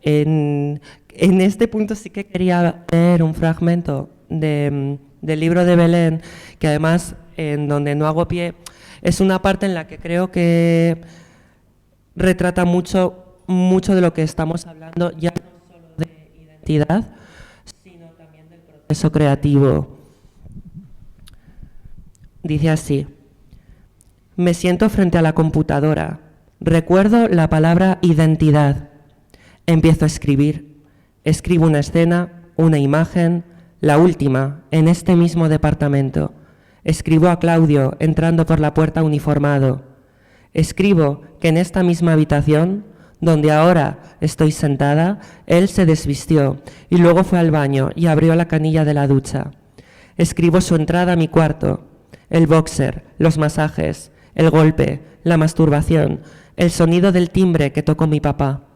En este punto sí que quería leer un fragmento del libro de Belén, que además, en donde no hago pie, es una parte en la que creo que retrata mucho de lo que estamos hablando, ya no solo de identidad, sino también del proceso creativo. Dice así: me siento frente a la computadora, recuerdo la palabra identidad, empiezo a escribir, escribo una escena, una imagen, la última, en este mismo departamento. Escribo a Claudio entrando por la puerta uniformado. Escribo que en esta misma habitación, donde ahora estoy sentada, él se desvistió y luego fue al baño y abrió la canilla de la ducha. Escribo su entrada a mi cuarto, el boxer, los masajes, el golpe, la masturbación, el sonido del timbre que tocó mi papá.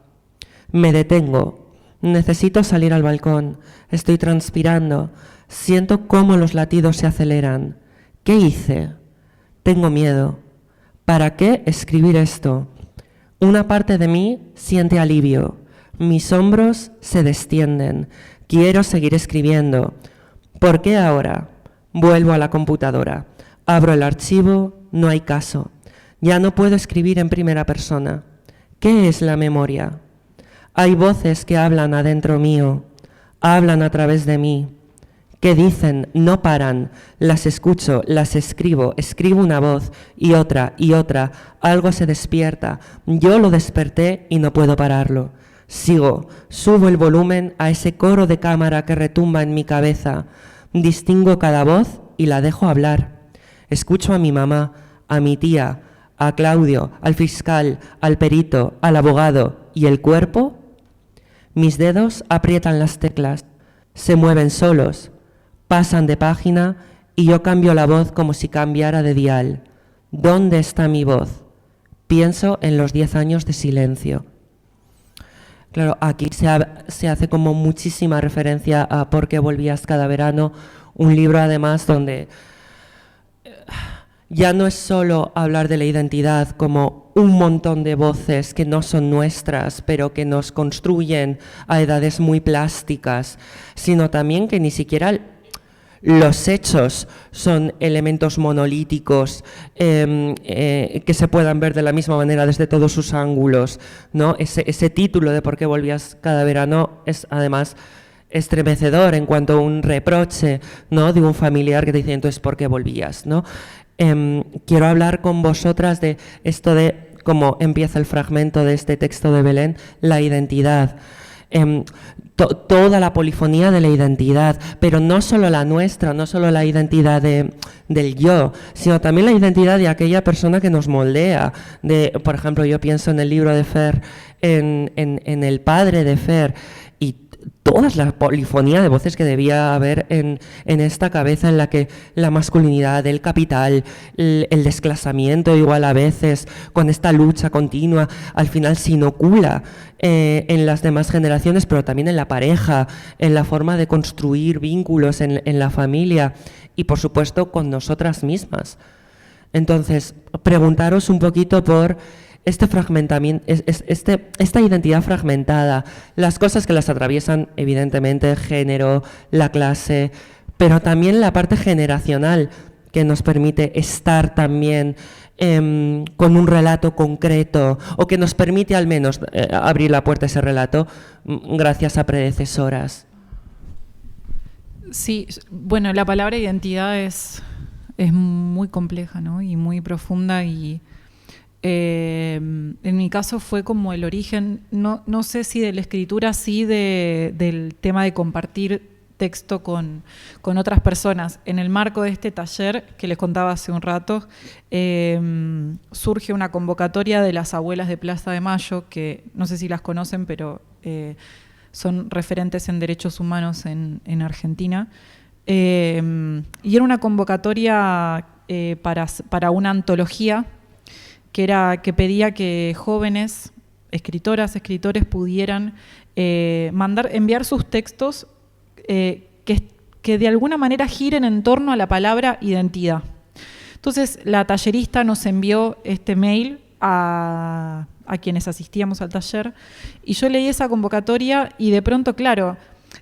Me detengo. Necesito salir al balcón. Estoy transpirando. Siento cómo los latidos se aceleran. ¿Qué hice? Tengo miedo. ¿Para qué escribir esto? Una parte de mí siente alivio. Mis hombros se destienden. Quiero seguir escribiendo. ¿Por qué ahora? Vuelvo a la computadora. Abro el archivo. No hay caso. Ya no puedo escribir en primera persona. ¿Qué es la memoria? Hay voces que hablan adentro mío. Hablan a través de mí. ¿Qué dicen? No paran. Las escucho, las escribo. Escribo una voz y otra y otra. Algo se despierta. Yo lo desperté y no puedo pararlo. Sigo. Subo el volumen a ese coro de cámara que retumba en mi cabeza. Distingo cada voz y la dejo hablar. Escucho a mi mamá, a mi tía, a Claudio, al fiscal, al perito, al abogado. ¿Y el cuerpo? Mis dedos aprietan las teclas. Se mueven solos. Pasan de página y yo cambio la voz como si cambiara de dial. ¿Dónde está mi voz? Pienso en los 10 años de silencio. Claro, aquí se hace como muchísima referencia a Por qué volvías cada verano, un libro además donde ya no es solo hablar de la identidad como un montón de voces que no son nuestras, pero que nos construyen a edades muy plásticas, sino también que ni siquiera los hechos son elementos monolíticos que se puedan ver de la misma manera desde todos sus ángulos, ¿no? Ese título de ¿Por qué volvías cada verano? Es además estremecedor en cuanto a un reproche, ¿no? De un familiar que te dice, entonces, ¿por qué volvías? ¿No? Quiero hablar con vosotras de esto de cómo empieza el fragmento de este texto de Belén, la identidad. Toda la polifonía de la identidad, pero no solo la nuestra, no solo la identidad del yo, sino también la identidad de aquella persona que nos moldea. Por ejemplo, yo pienso en el libro de Fer, en el padre de Fer, y toda la polifonía de voces que debía haber en esta cabeza en la que la masculinidad, el capital, el desclasamiento igual a veces, con esta lucha continua, al final se inocula en las demás generaciones, pero también en la pareja, en la forma de construir vínculos en la familia y por supuesto con nosotras mismas. Entonces, preguntaros un poquito por este fragmentamiento, esta identidad fragmentada, las cosas que las atraviesan, evidentemente, género, la clase, pero también la parte generacional que nos permite estar también con un relato concreto o que nos permite al menos abrir la puerta a ese relato gracias a predecesoras. Sí, bueno, la palabra identidad es muy compleja, ¿no? Y muy profunda y en mi caso fue como el origen, no sé si de la escritura, sí del tema de compartir texto con otras personas. En el marco de este taller que les contaba hace un rato, surge una convocatoria de las abuelas de Plaza de Mayo, que no sé si las conocen, pero son referentes en derechos humanos en Argentina. Y era una convocatoria para una antología que pedía que jóvenes, escritoras, escritores pudieran enviar sus textos que de alguna manera giren en torno a la palabra identidad. Entonces la tallerista nos envió este mail a a quienes asistíamos al taller, y yo leí esa convocatoria y de pronto, claro,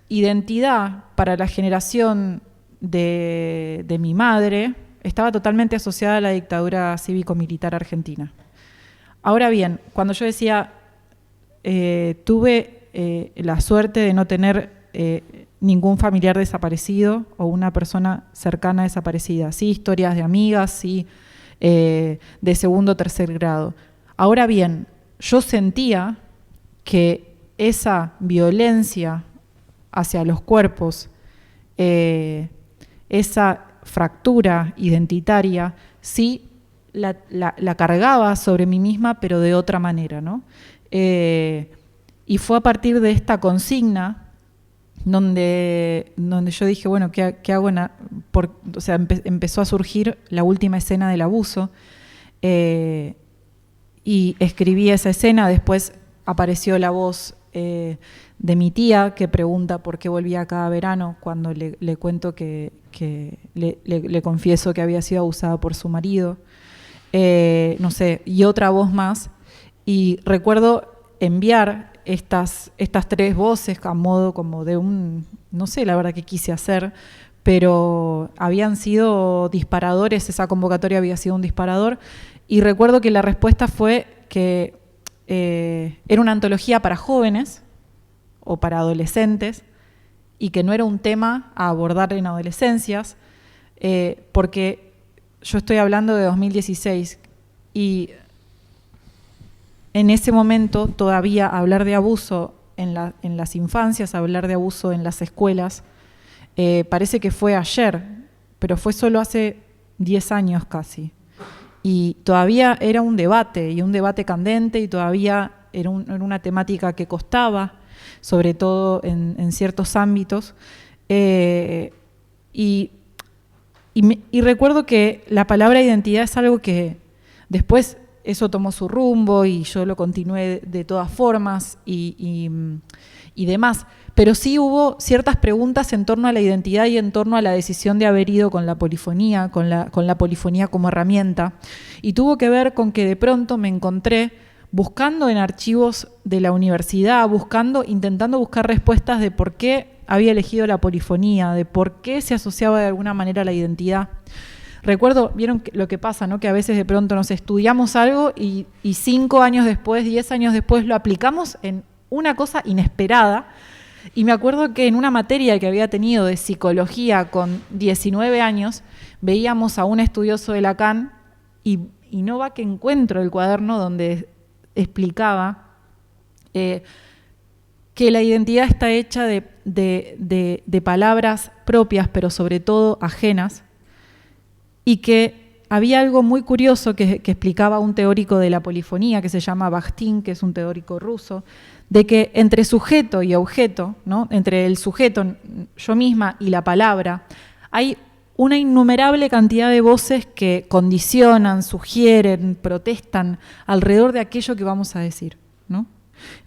identidad para la generación de mi madre estaba totalmente asociada a la dictadura cívico-militar argentina. Ahora bien, cuando yo decía, tuve la suerte de no tener ningún familiar desaparecido o una persona cercana desaparecida, sí, historias de amigas, sí, de segundo o tercer grado. Ahora bien, yo sentía que esa violencia hacia los cuerpos, esa fractura identitaria, sí la cargaba sobre mí misma, pero de otra manera, ¿no? Y fue a partir de esta consigna donde yo dije, bueno, ¿qué hago? O sea, empezó a surgir la última escena del abuso, y escribí esa escena. Después apareció la voz de mi tía, que pregunta por qué volvía cada verano, cuando le cuento que le confieso que había sido abusada por su marido, no sé, y otra voz más. Y recuerdo enviar estas tres voces a modo como de no sé la verdad qué quise hacer, pero habían sido disparadores, esa convocatoria había sido un disparador, y recuerdo que la respuesta fue que era una antología para jóvenes o para adolescentes, y que no era un tema a abordar en adolescencias, porque yo estoy hablando de 2016, y en ese momento todavía hablar de abuso en las infancias, hablar de abuso en las escuelas, parece que fue ayer, pero fue solo hace 10 años casi. Y todavía era un debate, y un debate candente, y todavía era una temática que costaba, sobre todo en ciertos ámbitos. Y recuerdo que la palabra identidad es algo que después eso tomó su rumbo y yo lo continué de todas formas y demás. Pero sí hubo ciertas preguntas en torno a la identidad y en torno a la decisión de haber ido con la polifonía, con la polifonía como herramienta. Y tuvo que ver con que de pronto me encontré buscando en archivos de la universidad, intentando buscar respuestas de por qué había elegido la polifonía, de por qué se asociaba de alguna manera a la identidad. Recuerdo, vieron lo que pasa, ¿no? Que a veces de pronto nos estudiamos algo y 5 años después, 10 años después lo aplicamos en una cosa inesperada. Y me acuerdo que en una materia que había tenido de psicología con 19 años, veíamos a un estudioso de Lacan y no va que encuentro el cuaderno donde explicaba que la identidad está hecha de palabras propias, pero sobre todo ajenas, y que había algo muy curioso que explicaba un teórico de la polifonía que se llama Bakhtin, que es un teórico ruso, de que entre sujeto y objeto, ¿no? Entre el sujeto, yo misma, y la palabra, hay una innumerable cantidad de voces que condicionan, sugieren, protestan alrededor de aquello que vamos a decir, ¿no?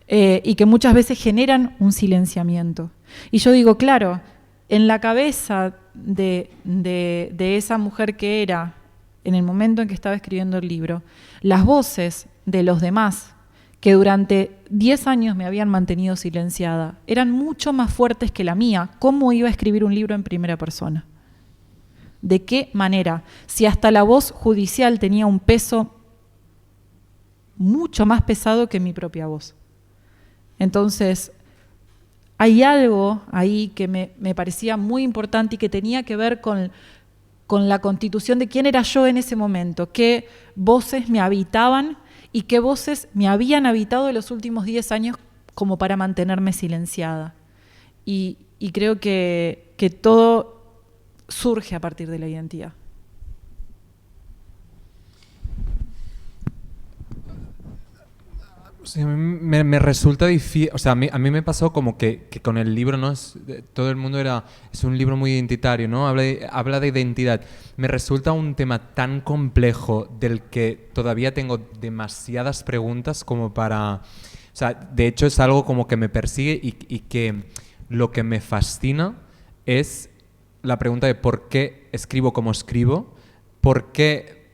Y que muchas veces generan un silenciamiento. Y yo digo, claro, en la cabeza de esa mujer que era, en el momento en que estaba escribiendo el libro, las voces de los demás, que durante 10 años me habían mantenido silenciada, eran mucho más fuertes que la mía. ¿Cómo iba a escribir un libro en primera persona? ¿De qué manera? Si hasta la voz judicial tenía un peso mucho más pesado que mi propia voz. Entonces, hay algo ahí que me parecía muy importante y que tenía que ver con la constitución de quién era yo en ese momento, qué voces me habitaban y qué voces me habían habitado en los últimos 10 años como para mantenerme silenciada. Y creo que todo surge a partir de la identidad. O sea, a mí me resulta difícil, o sea, a mí me pasó como que con el libro, ¿no? Todo el mundo es un libro muy identitario, ¿no? Habla de identidad. Me resulta un tema tan complejo del que todavía tengo demasiadas preguntas como para... O sea, de hecho es algo como que me persigue y que lo que me fascina es la pregunta de por qué escribo como escribo, por qué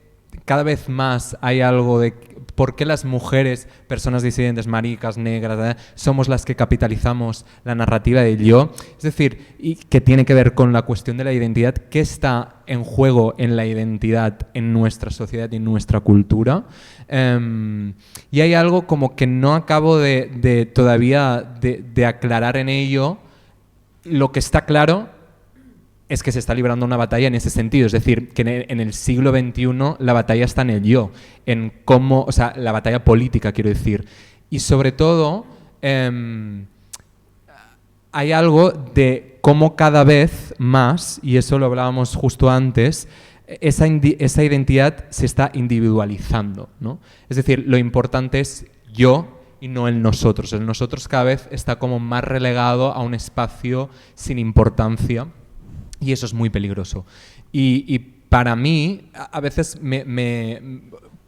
cada vez más hay algo de... ¿por qué las mujeres, personas disidentes, maricas, negras, somos las que capitalizamos la narrativa del yo? Es decir, y que tiene que ver con la cuestión de la identidad. ¿Qué está en juego en la identidad, en nuestra sociedad y en nuestra cultura? Y hay algo como que no acabo de todavía de aclarar en ello. Lo que está claro es que se está librando una batalla en ese sentido, es decir, que en el siglo XXI la batalla está en el yo, en cómo, o sea, la batalla política, quiero decir. Y sobre todo, hay algo de cómo cada vez más, y eso lo hablábamos justo antes, esa identidad se está individualizando, ¿no? Es decir, lo importante es yo y no el nosotros. El nosotros cada vez está como más relegado a un espacio sin importancia. Y eso es muy peligroso. Y para mí, a veces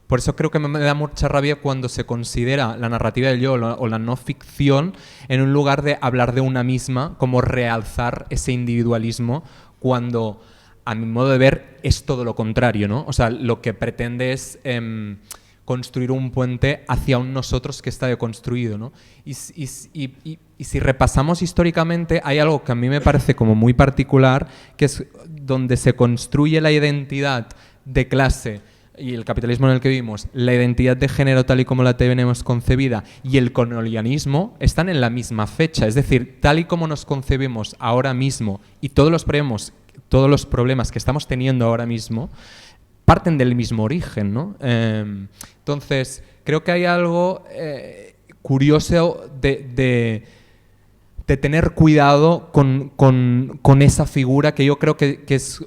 por eso creo que me da mucha rabia cuando se considera la narrativa del yo o la no ficción en un lugar de hablar de una misma, como realzar ese individualismo, cuando, a mi modo de ver, es todo lo contrario, ¿no? O sea, lo que pretende es construir un puente hacia un nosotros que está deconstruido, ¿no? Y si repasamos históricamente, hay algo que a mí me parece como muy particular, que es donde se construye la identidad de clase y el capitalismo en el que vivimos, la identidad de género tal y como la tenemos concebida y el colonialismo están en la misma fecha. Es decir, tal y como nos concebimos ahora mismo y todos los problemas que estamos teniendo ahora mismo, parten del mismo origen, ¿no? Entonces, creo que hay algo curioso de tener cuidado con esa figura que yo creo que es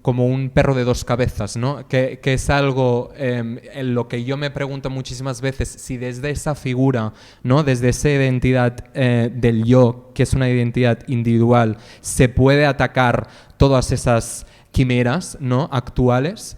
como un perro de dos cabezas, ¿no? Que es algo en lo que yo me pregunto muchísimas veces, si desde esa figura, ¿no? Desde esa identidad del yo, que es una identidad individual, se puede atacar todas esas quimeras, ¿no? Actuales.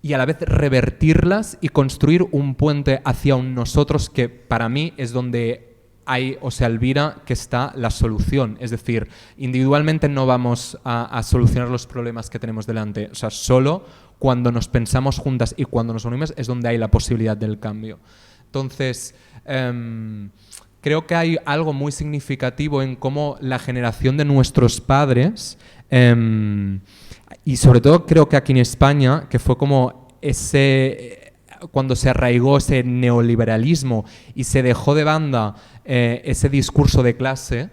Y a la vez revertirlas y construir un puente hacia un nosotros que para mí es donde hay o se albira que está la solución. Es decir, individualmente no vamos a solucionar los problemas que tenemos delante. O sea, solo cuando nos pensamos juntas y cuando nos unimos es donde hay la posibilidad del cambio. Entonces, creo que hay algo muy significativo en cómo la generación de nuestros padres, y sobre todo creo que aquí en España, que fue como cuando se arraigó ese neoliberalismo y se dejó de banda ese discurso de clase,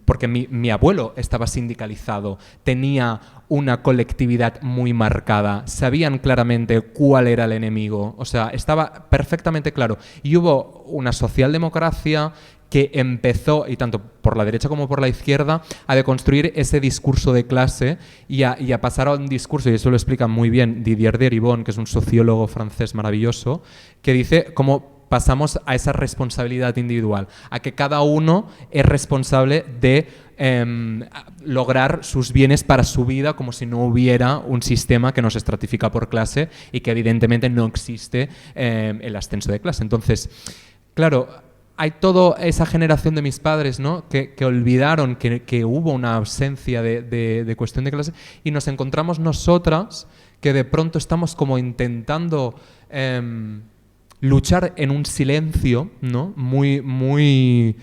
porque mi abuelo estaba sindicalizado, tenía una colectividad muy marcada, sabían claramente cuál era el enemigo, o sea, estaba perfectamente claro. Y hubo una socialdemocracia que empezó, y tanto por la derecha como por la izquierda, a deconstruir ese discurso de clase y a pasar a un discurso, y eso lo explica muy bien Didier Deribon, que es un sociólogo francés maravilloso, que dice cómo pasamos a esa responsabilidad individual, a que cada uno es responsable de lograr sus bienes para su vida, como si no hubiera un sistema que nos estratifica por clase y que evidentemente no existe el ascenso de clase. Entonces, claro, hay toda esa generación de mis padres, ¿no? que olvidaron que hubo una ausencia de cuestión de clase, y nos encontramos nosotras que de pronto estamos como intentando luchar en un silencio, ¿no? muy, muy,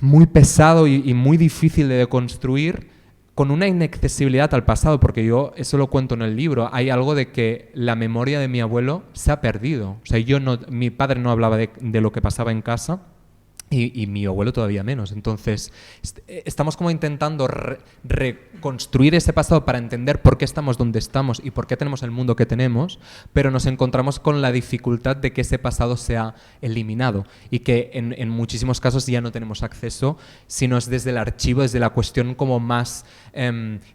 muy pesado y muy difícil de deconstruir, con una inaccesibilidad al pasado, porque yo eso lo cuento en el libro. Hay algo de que la memoria de mi abuelo se ha perdido. O sea, mi padre no hablaba de lo que pasaba en casa y mi abuelo todavía menos. Entonces, estamos como intentando reconstruir ese pasado para entender por qué estamos donde estamos y por qué tenemos el mundo que tenemos, pero nos encontramos con la dificultad de que ese pasado sea eliminado y que en muchísimos casos ya no tenemos acceso, sino es desde el archivo, desde la cuestión como más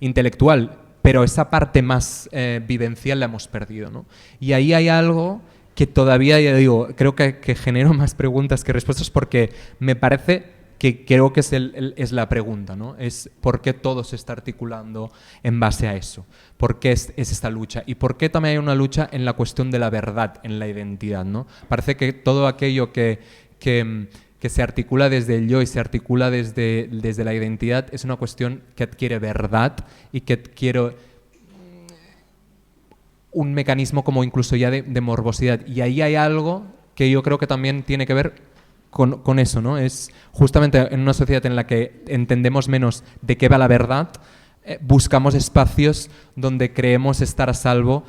intelectual, pero esa parte más vivencial la hemos perdido, ¿no? Y ahí hay algo que todavía, ya digo, creo que genero más preguntas que respuestas, porque me parece que creo que es la pregunta, ¿no? Es por qué todo se está articulando en base a eso, por qué es esta lucha y por qué también hay una lucha en la cuestión de la verdad, en la identidad, ¿no? Parece que todo aquello que se articula desde el yo y se articula desde la identidad es una cuestión que adquiere verdad y que adquiere un mecanismo como incluso ya de morbosidad. Y ahí hay algo que yo creo que también tiene que ver con eso, ¿no? Es justamente en una sociedad en la que entendemos menos de qué va la verdad, buscamos espacios donde creemos estar a salvo,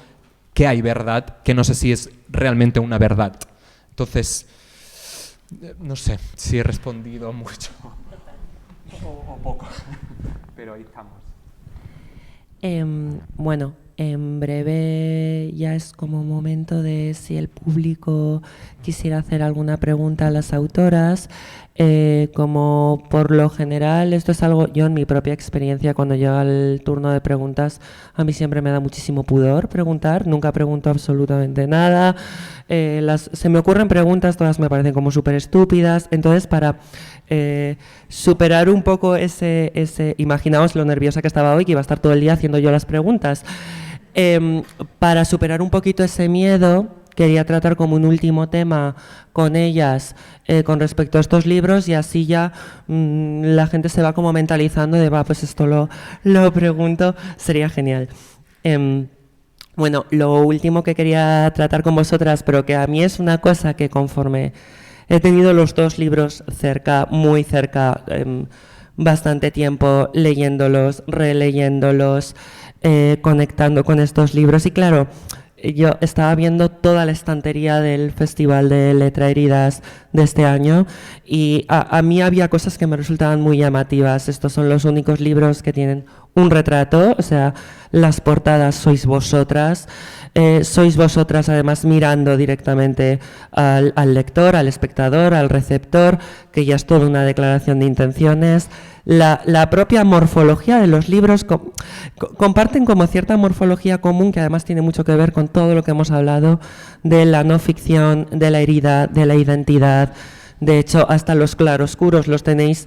que hay verdad, que no sé si es realmente una verdad. Entonces, no sé si he respondido mucho o poco, pero ahí estamos. Bueno, en breve ya es como momento de si el público quisiera hacer alguna pregunta a las autoras. Como por lo general, esto es algo, yo en mi propia experiencia, cuando llega el turno de preguntas, a mí siempre me da muchísimo pudor preguntar, nunca pregunto absolutamente nada. Se me ocurren preguntas, todas me parecen como súper estúpidas, entonces para superar un poco imaginaos lo nerviosa que estaba hoy, que iba a estar todo el día haciendo yo las preguntas. Para superar un poquito ese miedo, quería tratar como un último tema con ellas con respecto a estos libros, y así ya la gente se va como mentalizando de, pues esto lo pregunto, sería genial. Bueno, lo último que quería tratar con vosotras, pero que a mí es una cosa que conforme he tenido los dos libros cerca, muy cerca, bastante tiempo leyéndolos, releyéndolos, conectando con estos libros, y claro, yo estaba viendo toda la estantería del Festival de Letra Heridas de este año, y a mí había cosas que me resultaban muy llamativas. Estos son los únicos libros que tienen un retrato, o sea, las portadas sois vosotras además mirando directamente al lector, al espectador, al receptor, que ya es toda una declaración de intenciones. La propia morfología de los libros comparten como cierta morfología común, que además tiene mucho que ver con todo lo que hemos hablado de la no ficción, de la herida, de la identidad. De hecho, hasta los claroscuros los tenéis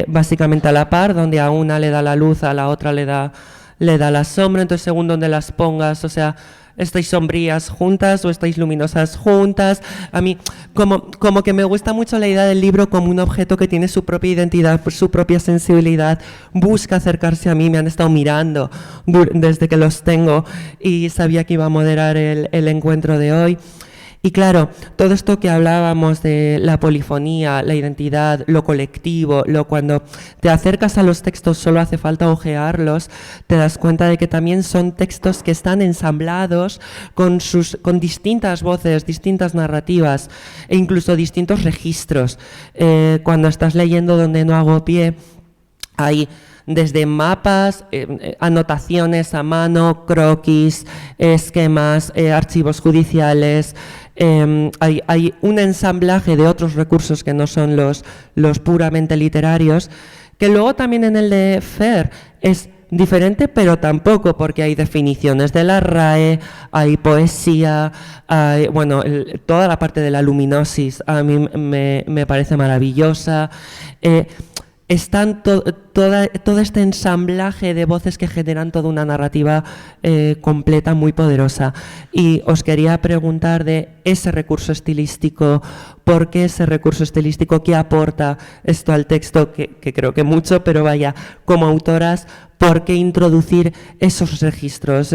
básicamente a la par, donde a una le da la luz, a la otra le da la sombra, entonces según donde las pongas, o sea, estáis sombrías juntas o estáis luminosas juntas. A mí como que me gusta mucho la idea del libro como un objeto que tiene su propia identidad, su propia sensibilidad, busca acercarse a mí. Me han estado mirando desde que los tengo y sabía que iba a moderar el encuentro de hoy. Y claro, todo esto que hablábamos de la polifonía, la identidad, lo colectivo, cuando te acercas a los textos solo hace falta ojearlos, te das cuenta de que también son textos que están ensamblados con distintas voces, distintas narrativas e incluso distintos registros. Cuando estás leyendo Donde no hago pie, hay desde mapas, anotaciones a mano, croquis, esquemas, archivos judiciales. Hay un ensamblaje de otros recursos que no son los puramente literarios, que luego también en el de Fer es diferente, pero tampoco, porque hay definiciones de la RAE, hay poesía, hay, bueno, toda la parte de la luminosis a mí me parece maravillosa. Están todo este ensamblaje de voces que generan toda una narrativa completa, muy poderosa. Y os quería preguntar de ese recurso estilístico, ¿por qué ese recurso estilístico? ¿Qué aporta esto al texto? Que creo que mucho, pero vaya, como autoras, ¿por qué introducir esos registros?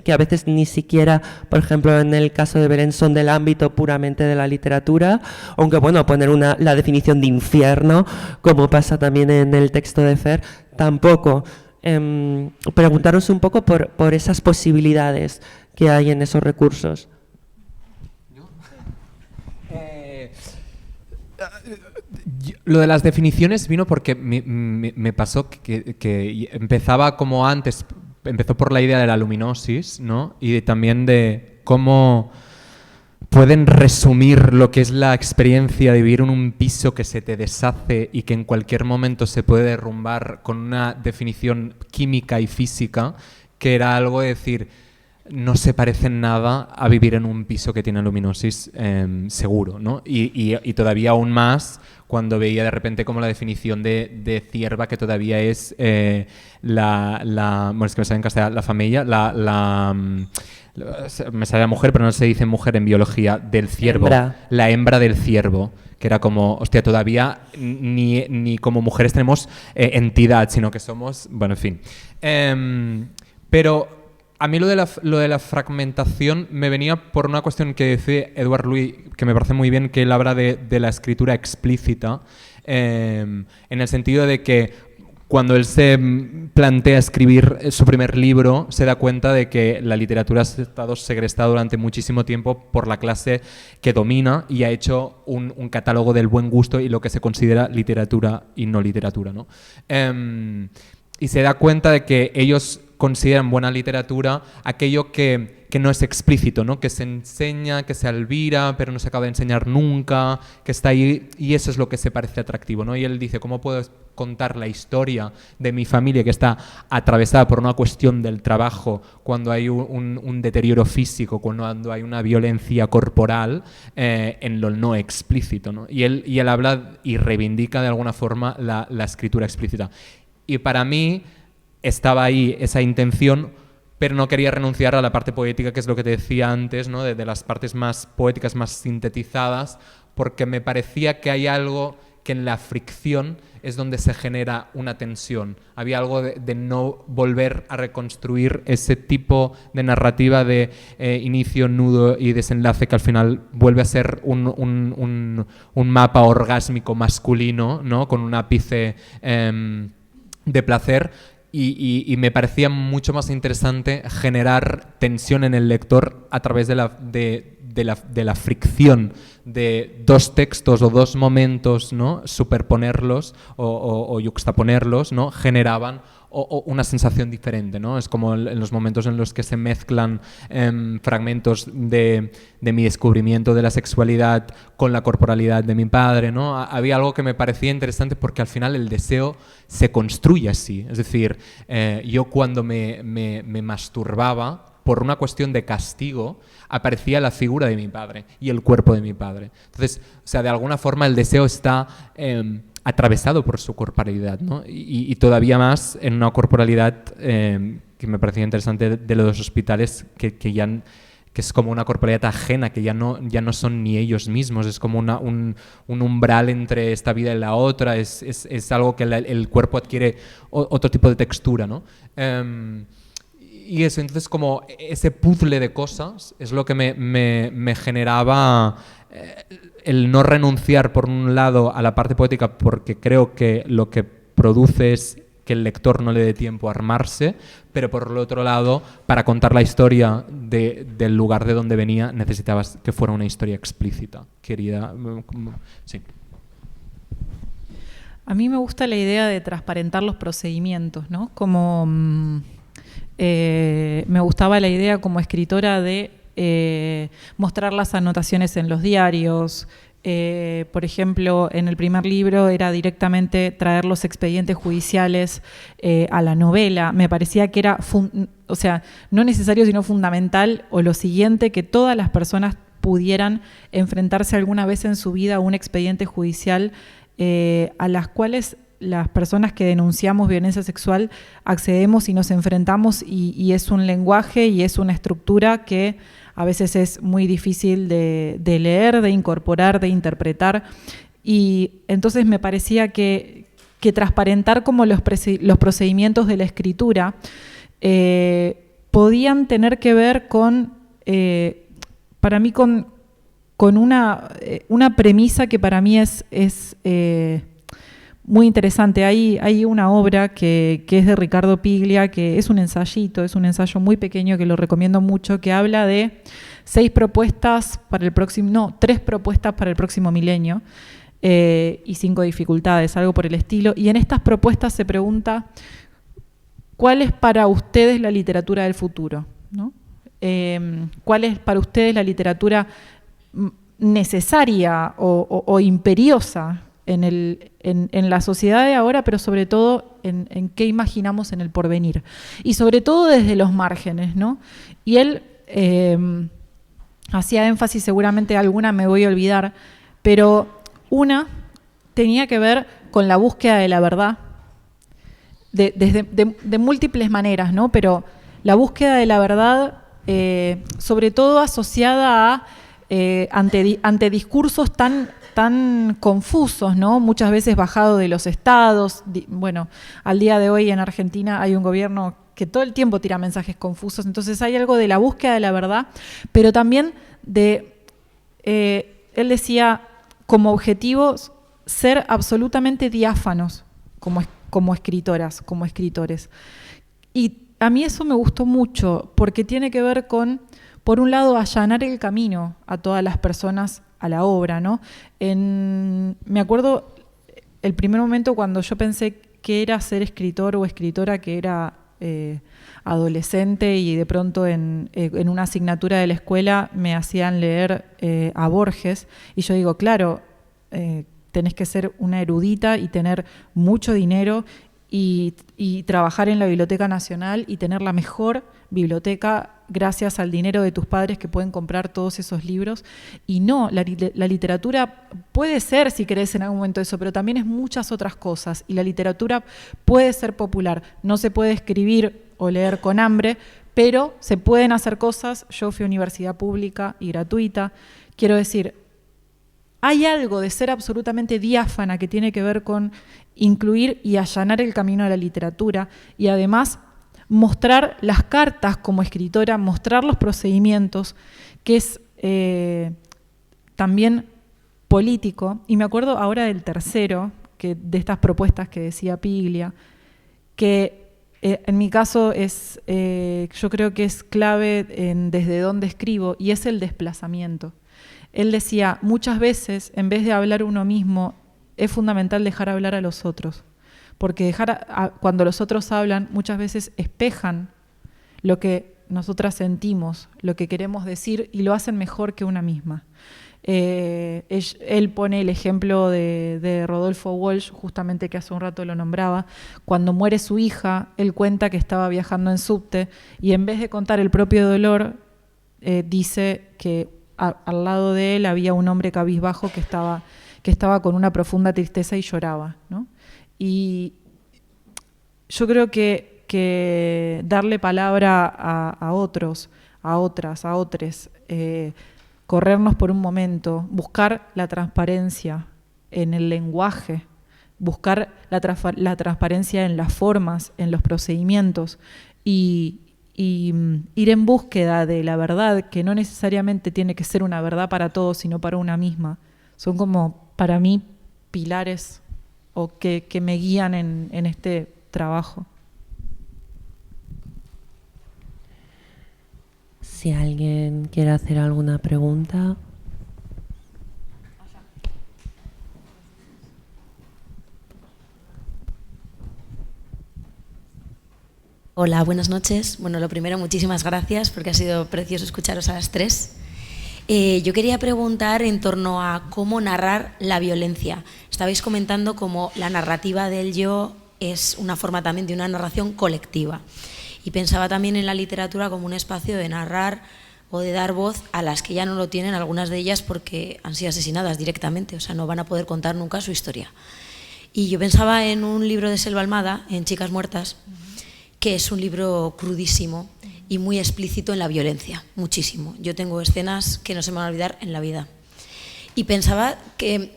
Que a veces ni siquiera, por ejemplo, en el caso de Belén, son del ámbito puramente de la literatura, aunque bueno, poner la definición de infierno, como pasa también en el texto de Fer, tampoco. Preguntaros un poco por esas posibilidades que hay en esos recursos. Lo de las definiciones vino porque me pasó que empezaba como antes, empezó por la idea de la luminosis, ¿no? Y también de cómo pueden resumir lo que es la experiencia de vivir en un piso que se te deshace y que en cualquier momento se puede derrumbar, con una definición química y física, que era algo de decir, no se parece en nada a vivir en un piso que tiene luminosis, seguro, ¿no? Y todavía aún más cuando veía de repente como la definición de cierva, que todavía es bueno, es que me sale en castellano, la familia, me sale la mujer, pero no se dice mujer en biología, del ciervo. La hembra del ciervo, que era como, hostia, todavía ni como mujeres tenemos entidad, sino que somos, bueno, en fin. Pero A mí lo de la fragmentación me venía por una cuestión que dice Edouard Louis, que me parece muy bien, que él habla de la escritura explícita, en el sentido de que cuando él se plantea escribir su primer libro, se da cuenta de que la literatura ha estado segrestada durante muchísimo tiempo por la clase que domina y ha hecho un catálogo del buen gusto y lo que se considera literatura y no literatura, ¿no? Y se da cuenta de que ellos consideran buena literatura aquello que no es explícito, ¿no? Que se enseña, que se albira, pero no se acaba de enseñar nunca, que está ahí, y eso es lo que se parece atractivo, ¿no? Y él dice, ¿cómo puedo contar la historia de mi familia que está atravesada por una cuestión del trabajo cuando hay un deterioro físico, cuando hay una violencia corporal en lo no explícito, ¿no? Y él habla y reivindica de alguna forma la escritura explícita. Y para mí estaba ahí esa intención, pero no quería renunciar a la parte poética, que es lo que te decía antes, ¿no? de las partes más poéticas, más sintetizadas, porque me parecía que hay algo que en la fricción es donde se genera una tensión. Había algo de no volver a reconstruir ese tipo de narrativa de inicio, nudo y desenlace, que al final vuelve a ser un mapa orgásmico masculino, ¿no? Con un ápice de placer. Y me parecía mucho más interesante generar tensión en el lector a través de la fricción de dos textos o dos momentos, ¿no? Superponerlos o yuxtaponerlos, ¿no? Generaban una sensación diferente, ¿no? Es como en los momentos en los que se mezclan fragmentos de mi descubrimiento de la sexualidad con la corporalidad de mi padre, ¿no? Había algo que me parecía interesante porque al final el deseo se construye así. Es decir, yo cuando me masturbaba, por una cuestión de castigo, aparecía la figura de mi padre y el cuerpo de mi padre. Entonces, o sea, de alguna forma el deseo está atravesado por su corporalidad, ¿no? Y todavía más en una corporalidad que me parecía interesante de los hospitales, que es como una corporalidad ajena, que ya no son ni ellos mismos, es como un umbral entre esta vida y la otra, es algo que el cuerpo adquiere otro tipo de textura, ¿no? Y eso, entonces como ese puzzle de cosas es lo que me generaba el no renunciar por un lado a la parte poética, porque creo que lo que produce es que el lector no le dé tiempo a armarse, pero por el otro lado, para contar la historia del lugar de donde venía, necesitabas que fuera una historia explícita. Querida, sí. A mí me gusta la idea de transparentar los procedimientos, ¿no? Como me gustaba la idea como escritora de mostrar las anotaciones en los diarios. Por ejemplo, en el primer libro era directamente traer los expedientes judiciales a la novela. Me parecía que era, o sea, no necesario sino fundamental, o lo siguiente, que todas las personas pudieran enfrentarse alguna vez en su vida a un expediente judicial a las cuales las personas que denunciamos violencia sexual accedemos y nos enfrentamos, y es un lenguaje y es una estructura que a veces es muy difícil de leer, de incorporar, de interpretar. Y entonces me parecía que transparentar como los procedimientos de la escritura podían tener que ver con, para mí, con una premisa que para mí es muy interesante. Hay una obra que es de Ricardo Piglia, que es un ensayito, es un ensayo muy pequeño que lo recomiendo mucho, que habla de 3 propuestas para el próximo milenio y 5 dificultades, algo por el estilo. Y en estas propuestas se pregunta ¿cuál es para ustedes la literatura del futuro? ¿No? ¿Cuál es para ustedes la literatura necesaria o imperiosa en la sociedad de ahora, pero sobre todo en qué imaginamos en el porvenir? Y sobre todo desde los márgenes, ¿no? Y él hacía énfasis, seguramente alguna me voy a olvidar, pero una tenía que ver con la búsqueda de la verdad, de múltiples maneras, ¿no? Pero la búsqueda de la verdad, sobre todo asociada a ante discursos tan confusos, ¿no? Muchas veces bajado de los estados. Bueno, al día de hoy en Argentina hay un gobierno que todo el tiempo tira mensajes confusos. Entonces hay algo de la búsqueda de la verdad, pero también de, él decía, como objetivos, ser absolutamente diáfanos como escritoras, como escritores. Y a mí eso me gustó mucho, porque tiene que ver con, por un lado, allanar el camino a todas las personas a la obra, ¿no? Me acuerdo el primer momento cuando yo pensé que era ser escritor o escritora, que era adolescente, y de pronto en una asignatura de la escuela me hacían leer a Borges, y yo digo, claro, tenés que ser una erudita y tener mucho dinero y trabajar en la Biblioteca Nacional y tener la mejor biblioteca gracias al dinero de tus padres que pueden comprar todos esos libros. Y no, la literatura puede ser, si querés, en algún momento eso, pero también es muchas otras cosas. Y la literatura puede ser popular. No se puede escribir o leer con hambre, pero se pueden hacer cosas. Yo fui a universidad pública y gratuita. Quiero decir, hay algo de ser absolutamente diáfana que tiene que ver con incluir y allanar el camino a la literatura, y además mostrar las cartas como escritora, mostrar los procedimientos, que es también político. Y me acuerdo ahora del tercero, de estas propuestas que decía Piglia, que en mi caso es, yo creo que es clave desde dónde escribo, y es el desplazamiento. Él decía, muchas veces, en vez de hablar uno mismo, es fundamental dejar hablar a los otros, porque cuando los otros hablan, muchas veces espejan lo que nosotras sentimos, lo que queremos decir, y lo hacen mejor que una misma. Él pone el ejemplo de Rodolfo Walsh, justamente, que hace un rato lo nombraba. Cuando muere su hija, él cuenta que estaba viajando en subte, y en vez de contar el propio dolor, dice que al lado de él había un hombre cabizbajo que estaba con una profunda tristeza y lloraba, ¿no? Y yo creo que darle palabra a otros, a otras, a otros, corrernos por un momento, buscar la transparencia en el lenguaje, buscar la transparencia en las formas, en los procedimientos, y ir en búsqueda de la verdad, que no necesariamente tiene que ser una verdad para todos, sino para una misma. Son como, para mí, pilares o que me guían en este trabajo. Si alguien quiere hacer alguna pregunta. Hola, buenas noches. Bueno, lo primero, muchísimas gracias porque ha sido precioso escucharos a las tres. Yo quería preguntar en torno a cómo narrar la violencia. Estabais comentando cómo la narrativa del yo es una forma también de una narración colectiva. Y pensaba también en la literatura como un espacio de narrar o de dar voz a las que ya no lo tienen, algunas de ellas porque han sido asesinadas directamente, o sea, no van a poder contar nunca su historia. Y yo pensaba en un libro de Selva Almada, en Chicas Muertas, que es un libro crudísimo y muy explícito en la violencia, muchísimo. Yo tengo escenas que no se me van a olvidar en la vida. Y pensaba que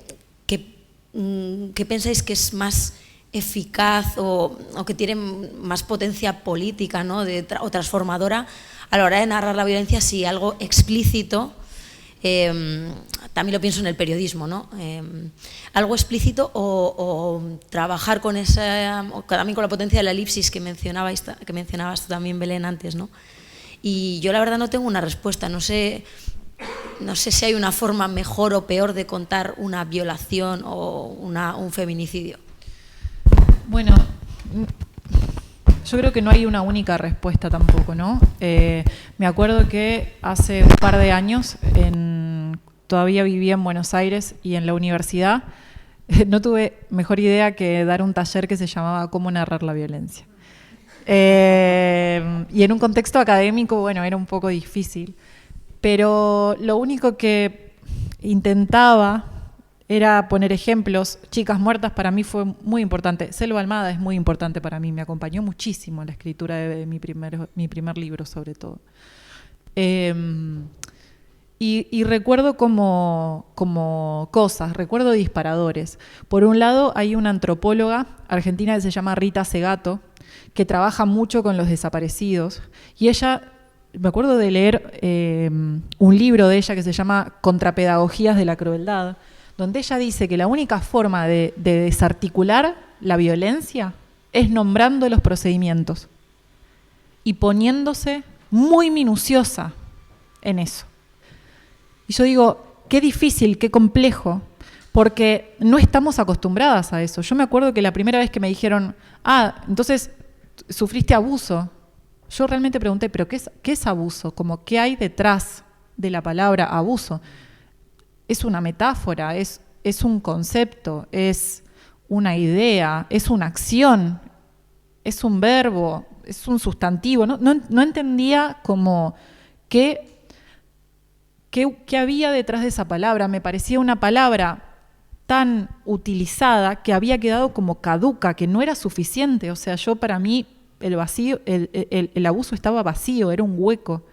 pensáis que es más eficaz o que tiene más potencia política, ¿no? O transformadora a la hora de narrar la violencia, si algo explícito, también lo pienso en el periodismo, ¿no? Algo explícito o trabajar con esa, también con la potencia de la elipsis que mencionabas tú también, Belén, antes, ¿no? Y yo la verdad no tengo una respuesta, no sé si hay una forma mejor o peor de contar una violación o un feminicidio. Bueno, yo creo que no hay una única respuesta tampoco, ¿no? Me acuerdo que hace un par de años, todavía vivía en Buenos Aires y en la universidad, no tuve mejor idea que dar un taller que se llamaba Cómo narrar la violencia. Y en un contexto académico, bueno, era un poco difícil. Pero lo único que intentaba era poner ejemplos. Chicas Muertas para mí fue muy importante. Selva Almada es muy importante para mí. Me acompañó muchísimo en la escritura de mi primer libro, sobre todo. Y recuerdo como cosas, recuerdo disparadores. Por un lado, hay una antropóloga argentina que se llama Rita Segato, que trabaja mucho con los desaparecidos. Y ella, me acuerdo de leer un libro de ella que se llama Contrapedagogías de la Crueldad, donde ella dice que la única forma de desarticular la violencia es nombrando los procedimientos y poniéndose muy minuciosa en eso. Y yo digo, qué difícil, qué complejo, porque no estamos acostumbradas a eso. Yo me acuerdo que la primera vez que me dijeron, entonces sufriste abuso, yo realmente pregunté, ¿pero qué es abuso? Como, ¿qué hay detrás de la palabra abuso? Es una metáfora, es un concepto, es una idea, es una acción, es un verbo, es un sustantivo. No entendía como qué había detrás de esa palabra. Me parecía una palabra tan utilizada que había quedado como caduca, que no era suficiente. O sea, para mí el vacío, el abuso estaba vacío, era un hueco.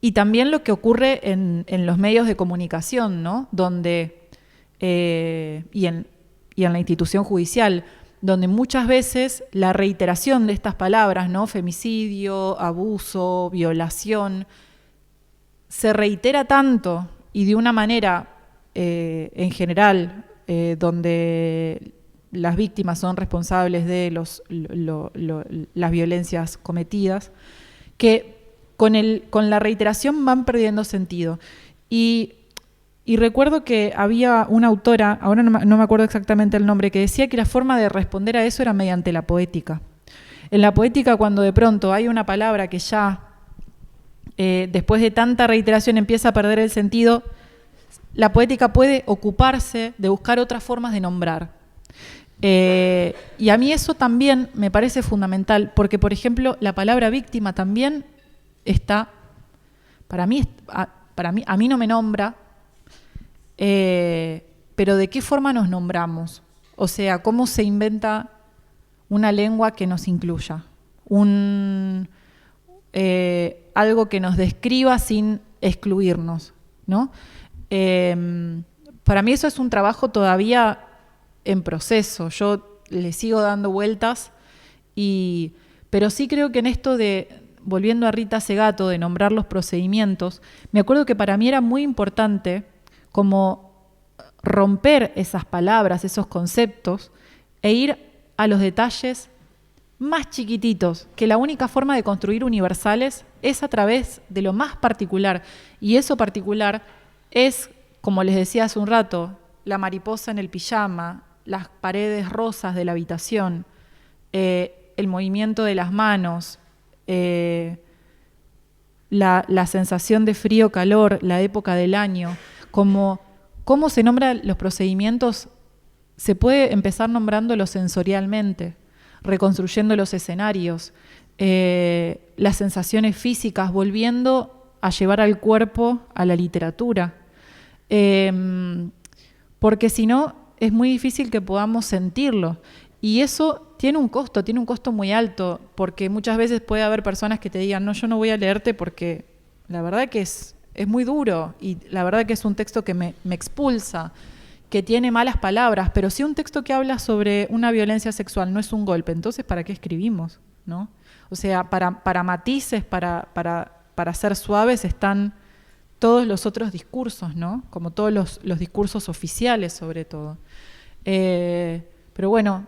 Y también lo que ocurre en los medios de comunicación, ¿no? Donde, y en la institución judicial, donde muchas veces la reiteración de estas palabras, ¿no? Femicidio, abuso, violación, se reitera tanto y de una manera, en general, donde las víctimas son responsables de las violencias cometidas, que con la reiteración van perdiendo sentido. Y recuerdo que había una autora, ahora no me acuerdo exactamente el nombre, que decía que la forma de responder a eso era mediante la poética. En la poética, cuando de pronto hay una palabra que ya, después de tanta reiteración, empieza a perder el sentido, la poética puede ocuparse de buscar otras formas de nombrar. Y a mí eso también me parece fundamental, porque, por ejemplo, la palabra víctima también está, a mí no me nombra, pero ¿de qué forma nos nombramos? O sea, ¿cómo se inventa una lengua que nos incluya? Algo que nos describa sin excluirnos, ¿no? Para mí eso es un trabajo todavía en proceso. Yo le sigo dando vueltas, pero sí creo que en esto volviendo a Rita Segato, de nombrar los procedimientos, me acuerdo que para mí era muy importante como romper esas palabras, esos conceptos, e ir a los detalles más chiquititos, que la única forma de construir universales es a través de lo más particular. Y eso particular es, como les decía hace un rato, la mariposa en el pijama, las paredes rosas de la habitación, el movimiento de las manos, la sensación de frío-calor, la época del año. Cómo se nombran los procedimientos, se puede empezar nombrándolo sensorialmente, reconstruyendo los escenarios, las sensaciones físicas, volviendo a llevar al cuerpo a la literatura. Porque si no, es muy difícil que podamos sentirlo. Y eso tiene un costo muy alto, porque muchas veces puede haber personas que te digan, no, yo no voy a leerte porque la verdad que es muy duro y la verdad que es un texto que me expulsa, que tiene malas palabras, pero si un texto que habla sobre una violencia sexual no es un golpe, entonces ¿para qué escribimos? ¿No? O sea, para matices, para ser suaves están todos los otros discursos, ¿no? Como todos los discursos oficiales sobre todo. Pero bueno,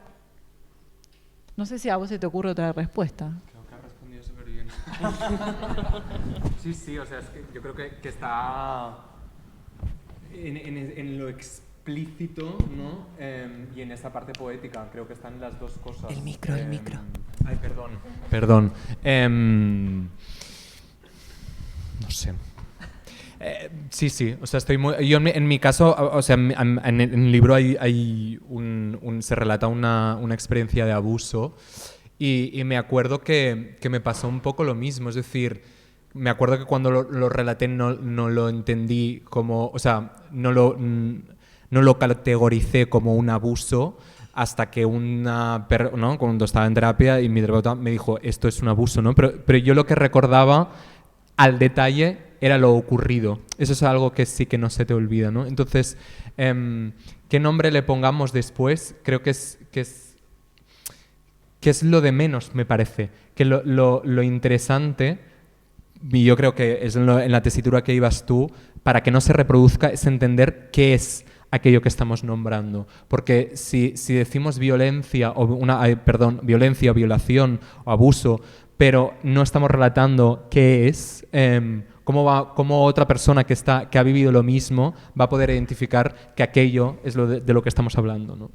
no sé si a vos se te ocurre otra respuesta. Creo que has respondido súper bien. Sí, o sea, es que yo creo que está en lo explícito, ¿no? Y en esa parte poética, creo que están las dos cosas. El micro. Ay, perdón. No sé. Sí, o sea, yo en mi caso, o sea, en el libro hay se relata una experiencia de abuso y me acuerdo que me pasó un poco lo mismo, es decir, me acuerdo que cuando lo relaté no lo entendí como, o sea, no lo categoricé como un abuso hasta que ¿no? Cuando estaba en terapia y mi terapeuta me dijo, esto es un abuso, ¿no? Pero yo lo que recordaba al detalle era lo ocurrido. Eso es algo que sí que no se te olvida, ¿no? Entonces, qué nombre le pongamos después, creo que es lo de menos, me parece. Que lo interesante, y yo creo que es en la tesitura que ibas tú, para que no se reproduzca, es entender qué es aquello que estamos nombrando. Porque si decimos violencia o violencia o violación o abuso, pero no estamos relatando qué es, cómo otra persona que ha vivido lo mismo va a poder identificar que aquello es de lo que estamos hablando, ¿no?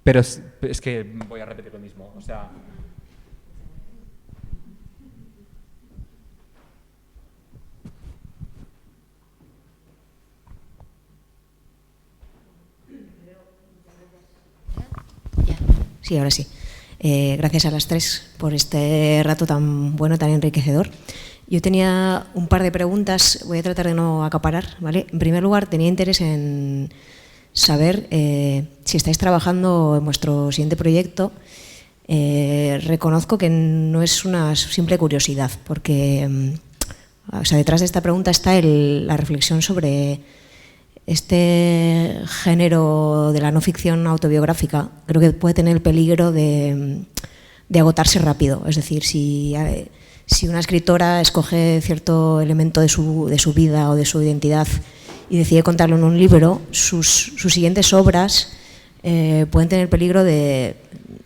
Pero es que voy a repetir lo mismo. O sea, sí, ahora sí. Gracias a las tres por este rato tan bueno, tan enriquecedor. Yo tenía un par de preguntas, voy a tratar de no acaparar, ¿vale? En primer lugar, tenía interés en saber si estáis trabajando en vuestro siguiente proyecto. Reconozco que no es una simple curiosidad, porque detrás de esta pregunta está la reflexión sobre este género de la no ficción autobiográfica. Creo que puede tener el peligro de agotarse rápido. Es decir, si una escritora escoge cierto elemento de su vida o de su identidad y decide contarlo en un libro, sus siguientes obras pueden tener peligro de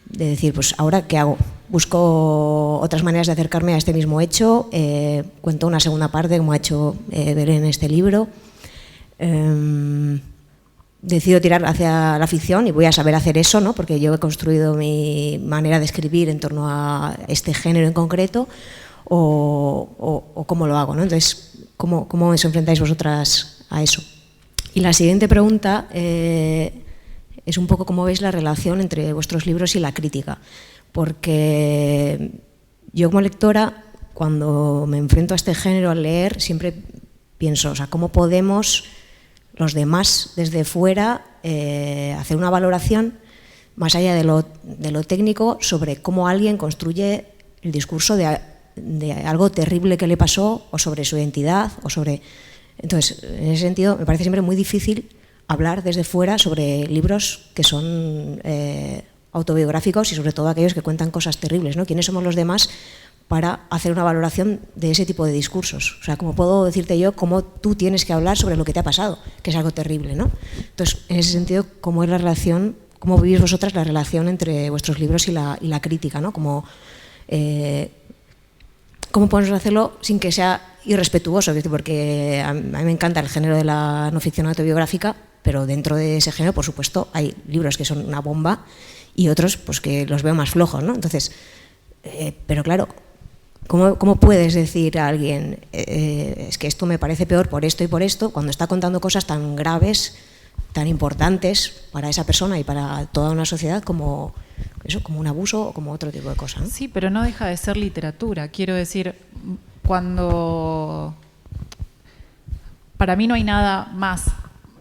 decir, pues ahora ¿qué hago? Busco otras maneras de acercarme a este mismo hecho, cuento una segunda parte como ha hecho Belén en este libro. Decido tirar hacia la ficción y voy a saber hacer eso, ¿no? Porque yo he construido mi manera de escribir en torno a este género en concreto, o cómo lo hago, ¿no? Entonces, ¿cómo os enfrentáis vosotras a eso? Y la siguiente pregunta es un poco cómo veis la relación entre vuestros libros y la crítica, porque yo como lectora, cuando me enfrento a este género al leer, siempre pienso, o sea, ¿cómo podemos los demás desde fuera hacer una valoración más allá de lo técnico sobre cómo alguien construye el discurso de algo terrible que le pasó, o sobre su identidad, o sobre... Entonces, en ese sentido, me parece siempre muy difícil hablar desde fuera sobre libros que son autobiográficos y sobre todo aquellos que cuentan cosas terribles, ¿no? ¿Quiénes somos los demás para hacer una valoración de ese tipo de discursos? O sea, ¿cómo puedo decirte yo cómo tú tienes que hablar sobre lo que te ha pasado, que es algo terrible, ¿no? Entonces, en ese sentido, ¿cómo es la relación, cómo vivís vosotras la relación entre vuestros libros y la crítica, ¿no? ¿Cómo podemos hacerlo sin que sea irrespetuoso? Porque a mí me encanta el género de la no ficción autobiográfica, pero dentro de ese género, por supuesto, hay libros que son una bomba y otros pues que los veo más flojos, ¿no? Entonces, pero claro, ¿cómo puedes decir a alguien es que esto me parece peor por esto y por esto, cuando está contando cosas tan graves, tan importantes para esa persona y para toda una sociedad como eso, como un abuso o como otro tipo de cosa, ¿no? Sí, pero no deja de ser literatura. Quiero decir, para mí no hay nada más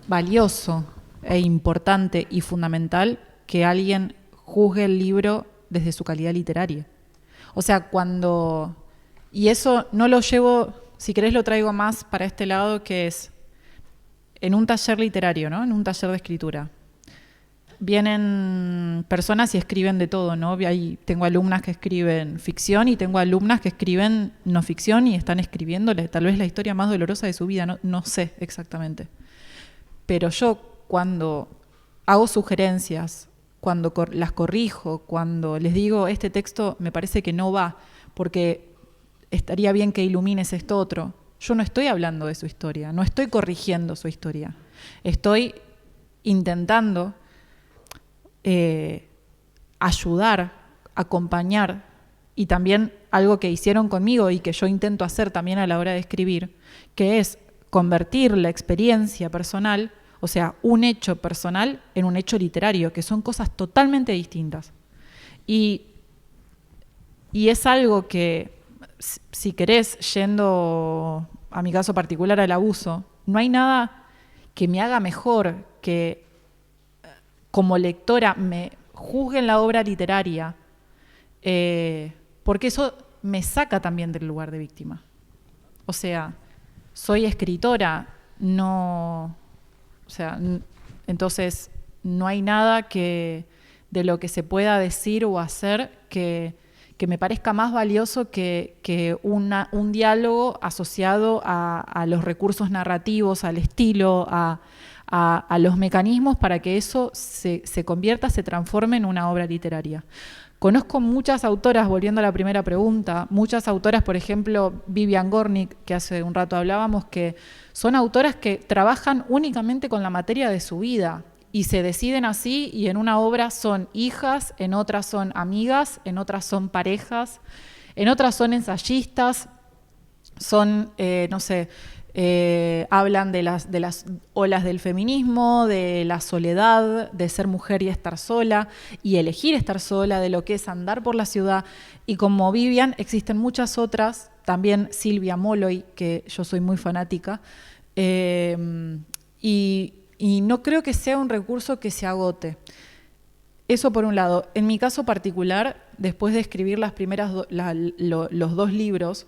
valioso e importante y fundamental que alguien juzgue el libro desde su calidad literaria. O sea, y eso no lo llevo, si querés lo traigo más para este lado, que es en un taller literario, ¿no? En un taller de escritura. Vienen personas y escriben de todo, ¿no? Tengo alumnas que escriben ficción y tengo alumnas que escriben no ficción y están escribiéndole tal vez la historia más dolorosa de su vida, no sé exactamente. Pero yo cuando hago sugerencias, cuando las corrijo, cuando les digo este texto me parece que no va, porque estaría bien que ilumines esto otro, yo no estoy hablando de su historia, no estoy corrigiendo su historia, estoy intentando ayudar, acompañar, y también algo que hicieron conmigo y que yo intento hacer también a la hora de escribir, que es convertir la experiencia personal, o sea, un hecho personal en un hecho literario, que son cosas totalmente distintas. Y es algo que, si querés, yendo a mi caso particular al abuso, no hay nada que me haga mejor que como lectora me juzguen la obra literaria, porque eso me saca también del lugar de víctima. O sea, soy escritora, no O sea, entonces no hay nada de lo que se pueda decir o hacer que me parezca más valioso que un diálogo asociado a los recursos narrativos, al estilo, a los mecanismos para que eso se convierta, se transforme en una obra literaria. Conozco muchas autoras, volviendo a la primera pregunta, muchas autoras, por ejemplo, Vivian Gornick, que hace un rato hablábamos, que son autoras que trabajan únicamente con la materia de su vida y se deciden así, y en una obra son hijas, en otras son amigas, en otras son parejas, en otras son ensayistas, son, hablan de las olas del feminismo, de la soledad, de ser mujer y estar sola, y elegir estar sola, de lo que es andar por la ciudad. Y como Vivian, existen muchas otras, también Silvia Molloy, que yo soy muy fanática, y no creo que sea un recurso que se agote. Eso por un lado. En mi caso particular, después de escribir las primeras los 2 libros,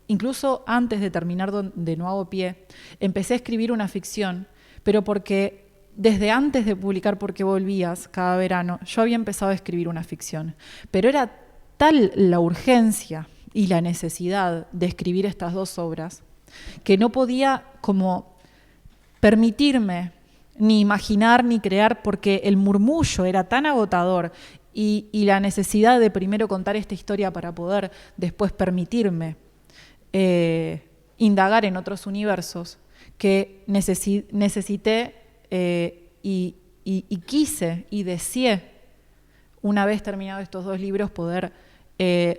incluso antes de terminar De No hago pie, empecé a escribir una ficción, pero porque desde antes de publicar Por qué volvías, cada verano, yo había empezado a escribir una ficción. Pero era tal la urgencia y la necesidad de escribir estas 2 obras que no podía como permitirme ni imaginar ni crear, porque el murmullo era tan agotador y la necesidad de primero contar esta historia para poder después permitirme indagar en otros universos, que necesité y quise y deseé, una vez terminados estos 2 libros, poder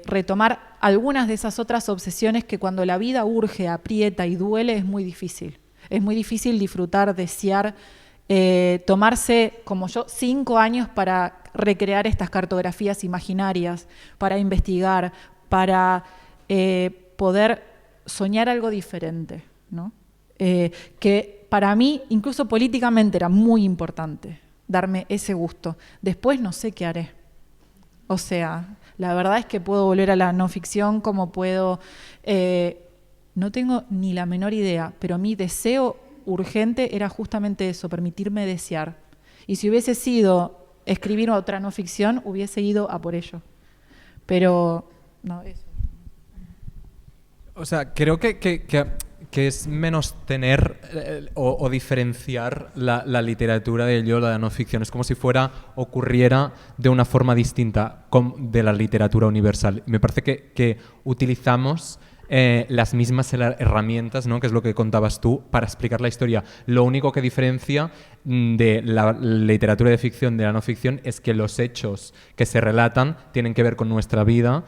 retomar algunas de esas otras obsesiones que cuando la vida urge, aprieta y duele es muy difícil. Es muy difícil disfrutar, desear, tomarse, como yo, 5 años para recrear estas cartografías imaginarias, para investigar, para poder soñar algo diferente, ¿no? Que para mí, incluso políticamente, era muy importante darme ese gusto. Después no sé qué haré. O sea, la verdad es que puedo volver a la no ficción, como puedo... no tengo ni la menor idea, pero mi deseo urgente era justamente eso, permitirme desear. Y si hubiese sido escribir otra no ficción, hubiese ido a por ello. Pero, no, eso. O sea, creo que es menos tener o diferenciar la literatura de la no ficción. Es como si ocurriera de una forma distinta de la literatura universal. Me parece que utilizamos las mismas herramientas, ¿no? Que es lo que contabas tú, para explicar la historia. Lo único que diferencia de la literatura de ficción de la no ficción es que los hechos que se relatan tienen que ver con nuestra vida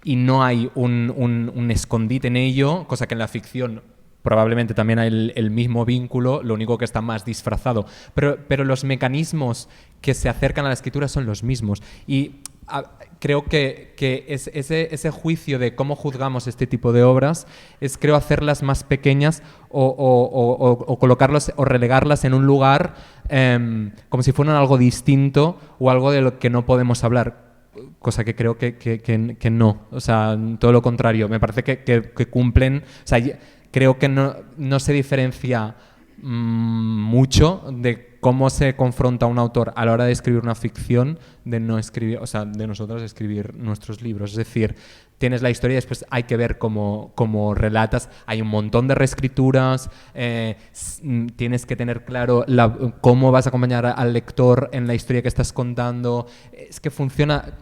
y no hay un escondite en ello, cosa que en la ficción probablemente también hay el mismo vínculo, lo único que está más disfrazado. Pero los mecanismos que se acercan a la escritura son los mismos. Y creo que ese juicio de cómo juzgamos este tipo de obras es, creo, hacerlas más pequeñas o colocarlas o relegarlas en un lugar como si fueran algo distinto o algo de lo que no podemos hablar. Cosa que creo que no, o sea, todo lo contrario, me parece que cumplen, o sea, creo que no se diferencia mucho de cómo se confronta un autor a la hora de escribir una ficción de no escribir, o sea, de nosotros escribir nuestros libros. Es decir, tienes la historia y después hay que ver cómo relatas. Hay un montón de reescrituras, tienes que tener claro cómo vas a acompañar al lector en la historia que estás contando. Es que funciona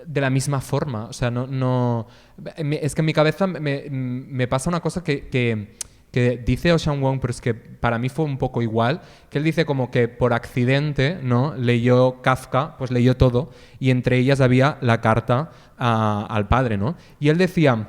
de la misma forma. O sea, es que en mi cabeza me pasa una cosa que dice Ocean Wong, pero es que para mí fue un poco igual, que él dice como que por accidente, ¿no?, leyó Kafka, pues leyó todo, y entre ellas había la carta al padre, ¿no? Y él decía,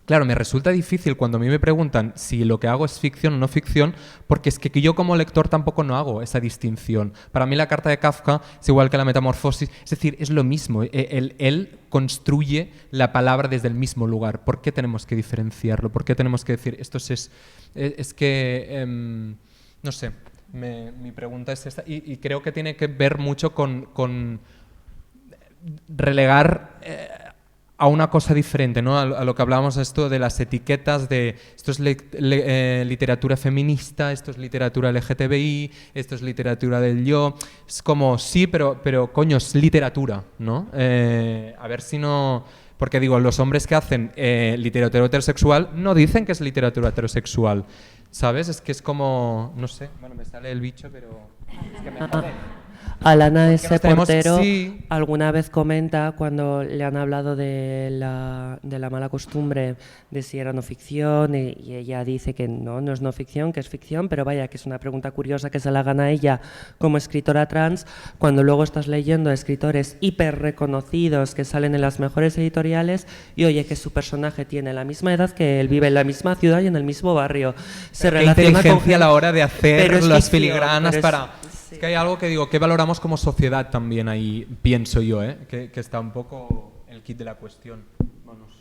claro, me resulta difícil cuando a mí me preguntan si lo que hago es ficción o no ficción, porque es que yo como lector tampoco no hago esa distinción. Para mí la carta de Kafka es igual que la Metamorfosis, es decir, es lo mismo. Él construye la palabra desde el mismo lugar. ¿Por qué tenemos que diferenciarlo? ¿Por qué tenemos que decir esto es que no sé, mi pregunta es esta, y creo que tiene que ver mucho con relegar a una cosa diferente, ¿no? A lo que hablábamos esto de las etiquetas de esto es literatura feminista, esto es literatura LGTBI, esto es literatura del yo. Es como, sí, pero coño, es literatura, ¿no? A ver si no... Porque digo, los hombres que hacen literatura heterosexual no dicen que es literatura heterosexual, ¿sabes? Es que es como, no sé, bueno, me sale el bicho, pero es que me jode. Alana S. Portero sí. alguna vez comenta, cuando le han hablado de la mala costumbre de si era no ficción, y ella dice que no es no ficción, que es ficción, pero vaya, que es una pregunta curiosa que se la gana ella como escritora trans, cuando luego estás leyendo a escritores hiper reconocidos que salen en las mejores editoriales y oye que su personaje tiene la misma edad que él, vive en la misma ciudad y en el mismo barrio. Se relaciona inteligencia con a la hora de hacer las ficción, filigranas para... Sí. Es que hay algo que digo, que valoramos como sociedad también ahí, pienso yo, que está un poco el kit de la cuestión. Bueno, no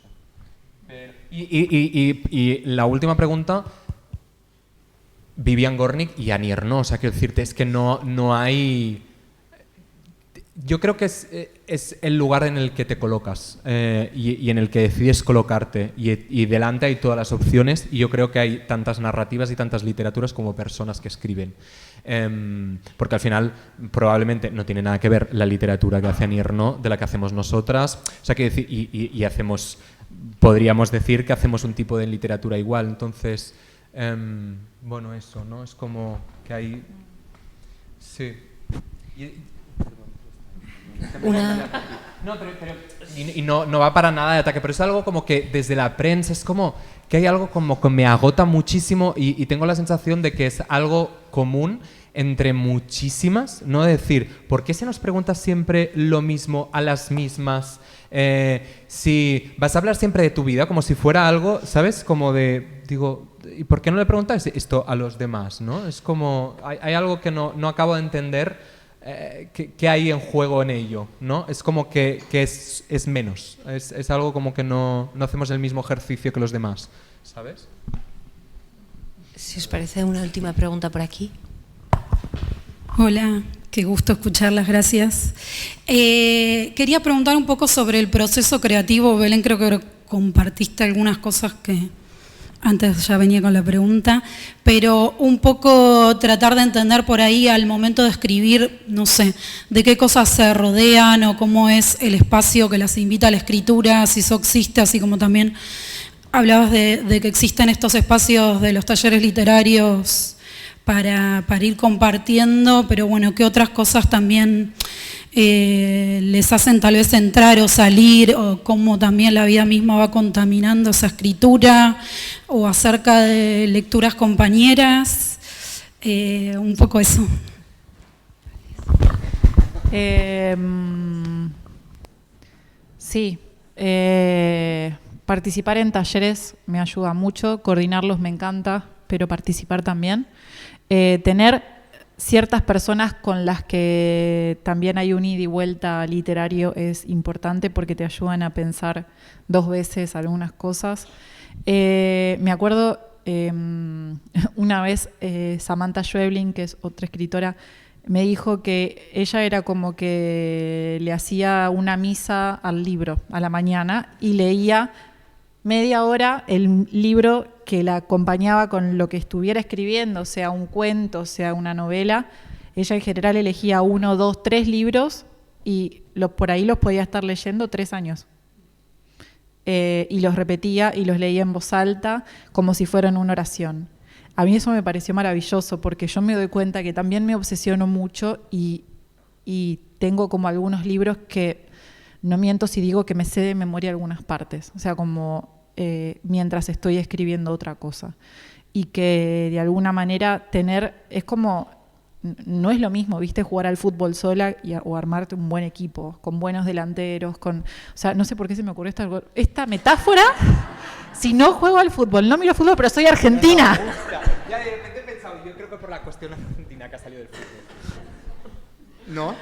sé. Y la última pregunta, Vivian Gornick y Annie Ernaux, o sea, quiero decirte, es que no hay... Yo creo que es el lugar en el que te colocas y en el que decides colocarte y delante hay todas las opciones y yo creo que hay tantas narrativas y tantas literaturas como personas que escriben. Porque al final probablemente no tiene nada que ver la literatura que hace Annie Ernaux de la que hacemos nosotras. O sea, que decir, y hacemos, podríamos decir que hacemos un tipo de literatura igual. Entonces, bueno, eso, ¿no? Es como que hay... Sí. No va para nada de ataque, pero es algo como que desde la prensa es como que hay algo como que me agota muchísimo y tengo la sensación de que es algo común entre muchísimas, no decir, ¿por qué se nos pregunta siempre lo mismo a las mismas? Si vas a hablar siempre de tu vida como si fuera algo, ¿sabes? Como de, digo, ¿y por qué no le preguntas esto a los demás? ¿No? Es como, hay algo que no acabo de entender. ¿Qué hay en juego en ello? ¿No? Es como que es menos. Es algo como que no hacemos el mismo ejercicio que los demás. ¿Sabes? Si os parece, una última pregunta por aquí. Hola, qué gusto escucharlas, gracias. Quería preguntar un poco sobre el proceso creativo. Belén, creo que compartiste algunas cosas que antes ya venía con la pregunta, pero un poco tratar de entender por ahí al momento de escribir, no sé, de qué cosas se rodean o cómo es el espacio que las invita a la escritura, si eso existe, así como también hablabas de que existen estos espacios de los talleres literarios para ir compartiendo, pero bueno, qué otras cosas también les hacen tal vez entrar o salir, o cómo también la vida misma va contaminando esa escritura, o acerca de lecturas compañeras, un poco eso. Sí, participar en talleres me ayuda mucho, coordinarlos me encanta, pero participar también. Tener ciertas personas con las que también hay un ida y vuelta literario es importante porque te ayudan a pensar dos veces algunas cosas. Me acuerdo una vez Samantha Schweblin, que es otra escritora, me dijo que ella era como que le hacía una misa al libro a la mañana y leía media hora el libro que la acompañaba con lo que estuviera escribiendo, sea un cuento, sea una novela. Ella en general elegía 1, 2, 3 libros y por ahí los podía estar leyendo 3 años. Y los repetía y los leía en voz alta como si fueran una oración. A mí eso me pareció maravilloso porque yo me doy cuenta que también me obsesiono mucho y tengo como algunos libros que no miento si digo que me sé de memoria algunas partes. O sea, como mientras estoy escribiendo otra cosa. Y que de alguna manera es como, no es lo mismo, ¿viste? Jugar al fútbol sola o armarte un buen equipo, con buenos delanteros, o sea, no sé por qué se me ocurrió esta metáfora. Si no juego al fútbol, no miro fútbol, pero soy argentina. Ya de repente he pensado, yo creo que por la cuestión argentina que ha salido del fútbol. ¿No?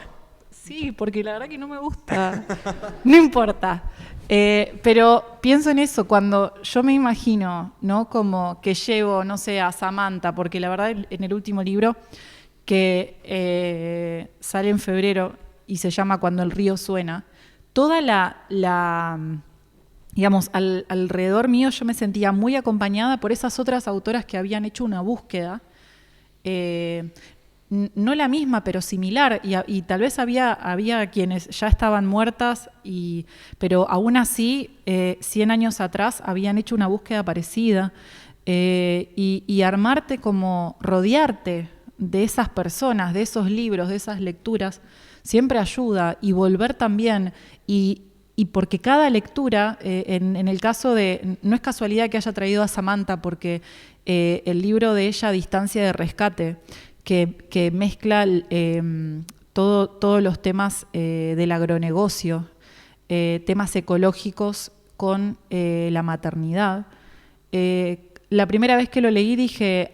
Sí, porque la verdad que no me gusta. No importa. Pero pienso en eso, cuando yo me imagino, ¿no? Como que llevo, no sé, a Samantha, porque la verdad en el último libro que sale en febrero y se llama Cuando el río suena, toda la digamos, alrededor mío yo me sentía muy acompañada por esas otras autoras que habían hecho una búsqueda, no la misma, pero similar, y tal vez había quienes ya estaban muertas, pero aún así, 100 años atrás, habían hecho una búsqueda parecida, y armarte como rodearte de esas personas, de esos libros, de esas lecturas, siempre ayuda, y volver también, y porque cada lectura, en el caso de, no es casualidad que haya traído a Samantha, porque el libro de ella, Distancia de Rescate, que mezcla todos los temas del agronegocio, temas ecológicos con la maternidad. La primera vez que lo leí dije,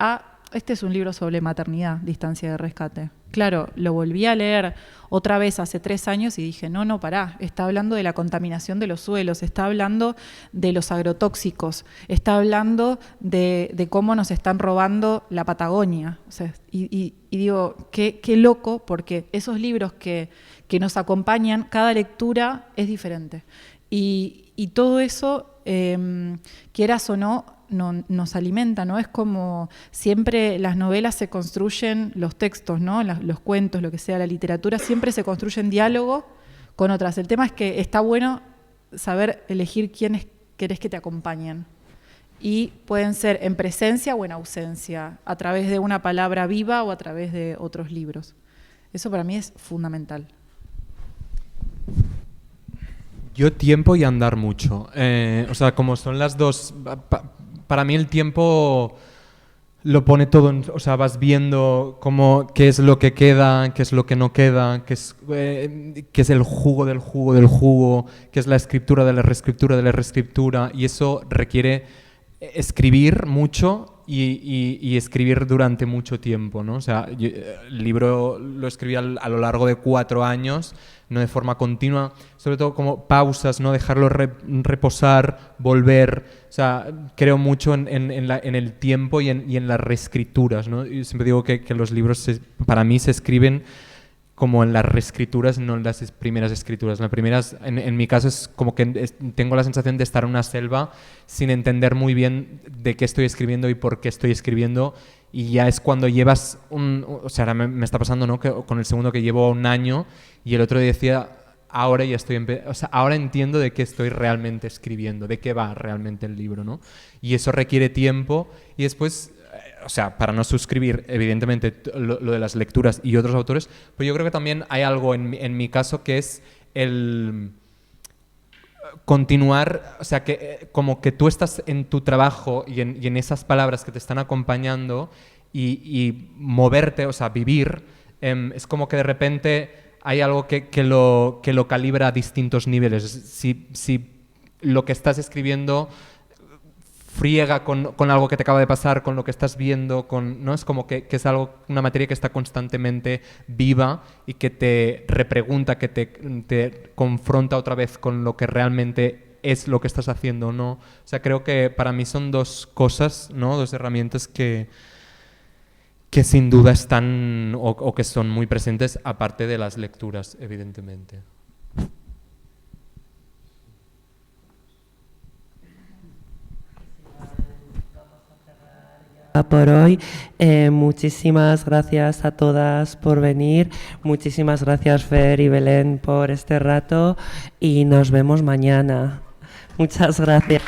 este es un libro sobre maternidad, Distancia de Rescate. Claro, lo volví a leer otra vez hace 3 años y dije, no, pará, está hablando de la contaminación de los suelos, está hablando de los agrotóxicos, está hablando de cómo nos están robando la Patagonia. O sea, y digo, qué loco, porque esos libros que nos acompañan, cada lectura es diferente. Y todo eso, quieras o no, nos alimenta, ¿no? Es como siempre las novelas se construyen, los textos, ¿no? Los cuentos, lo que sea, la literatura, siempre se construye en diálogo con otras. El tema es que está bueno saber elegir quiénes querés que te acompañen. Y pueden ser en presencia o en ausencia, a través de una palabra viva o a través de otros libros. Eso para mí es fundamental. Yo tiempo y andar mucho. O sea, como son las dos... Para mí el tiempo lo pone todo, o sea, vas viendo qué es lo que queda, qué es lo que no queda, qué es el jugo del jugo del jugo, qué es la escritura de la reescritura, y eso requiere escribir mucho y escribir durante mucho tiempo, ¿no? O sea, el libro lo escribí a lo largo de 4 años, no de forma continua, sobre todo como pausas, no dejarlo reposar, volver. O sea, creo mucho en el tiempo y en las reescrituras, ¿no? Y siempre digo que los libros para mí se escriben como en las reescrituras, no en las primeras escrituras. Las primeras, en mi caso, es como que tengo la sensación de estar en una selva sin entender muy bien de qué estoy escribiendo y por qué estoy escribiendo, y ya es cuando llevas o sea, ahora me está pasando, ¿no? Que con el segundo que llevo 1 año, y el otro decía, ahora ya estoy, o sea, ahora entiendo de qué estoy realmente escribiendo, de qué va realmente el libro, ¿no? Y eso requiere tiempo, y después, o sea, para no suscribir, evidentemente, lo de las lecturas y otros autores, pero yo creo que también hay algo en mi caso que es el continuar, o sea, que como que tú estás en tu trabajo y en esas palabras que te están acompañando, y moverte, o sea, vivir, es como que de repente hay algo que lo calibra a distintos niveles. Si lo que estás escribiendo friega con algo que te acaba de pasar, con lo que estás viendo, ¿no? Es como que es una materia que está constantemente viva y que te repregunta, que te confronta otra vez con lo que realmente es lo que estás haciendo, ¿no? O sea, creo que para mí son 2 cosas, ¿no? 2 herramientas que sin duda están o que son muy presentes, aparte de las lecturas, evidentemente. Por hoy, muchísimas gracias a todas por venir, muchísimas gracias Fer y Belén por este rato, y nos vemos mañana. Muchas gracias.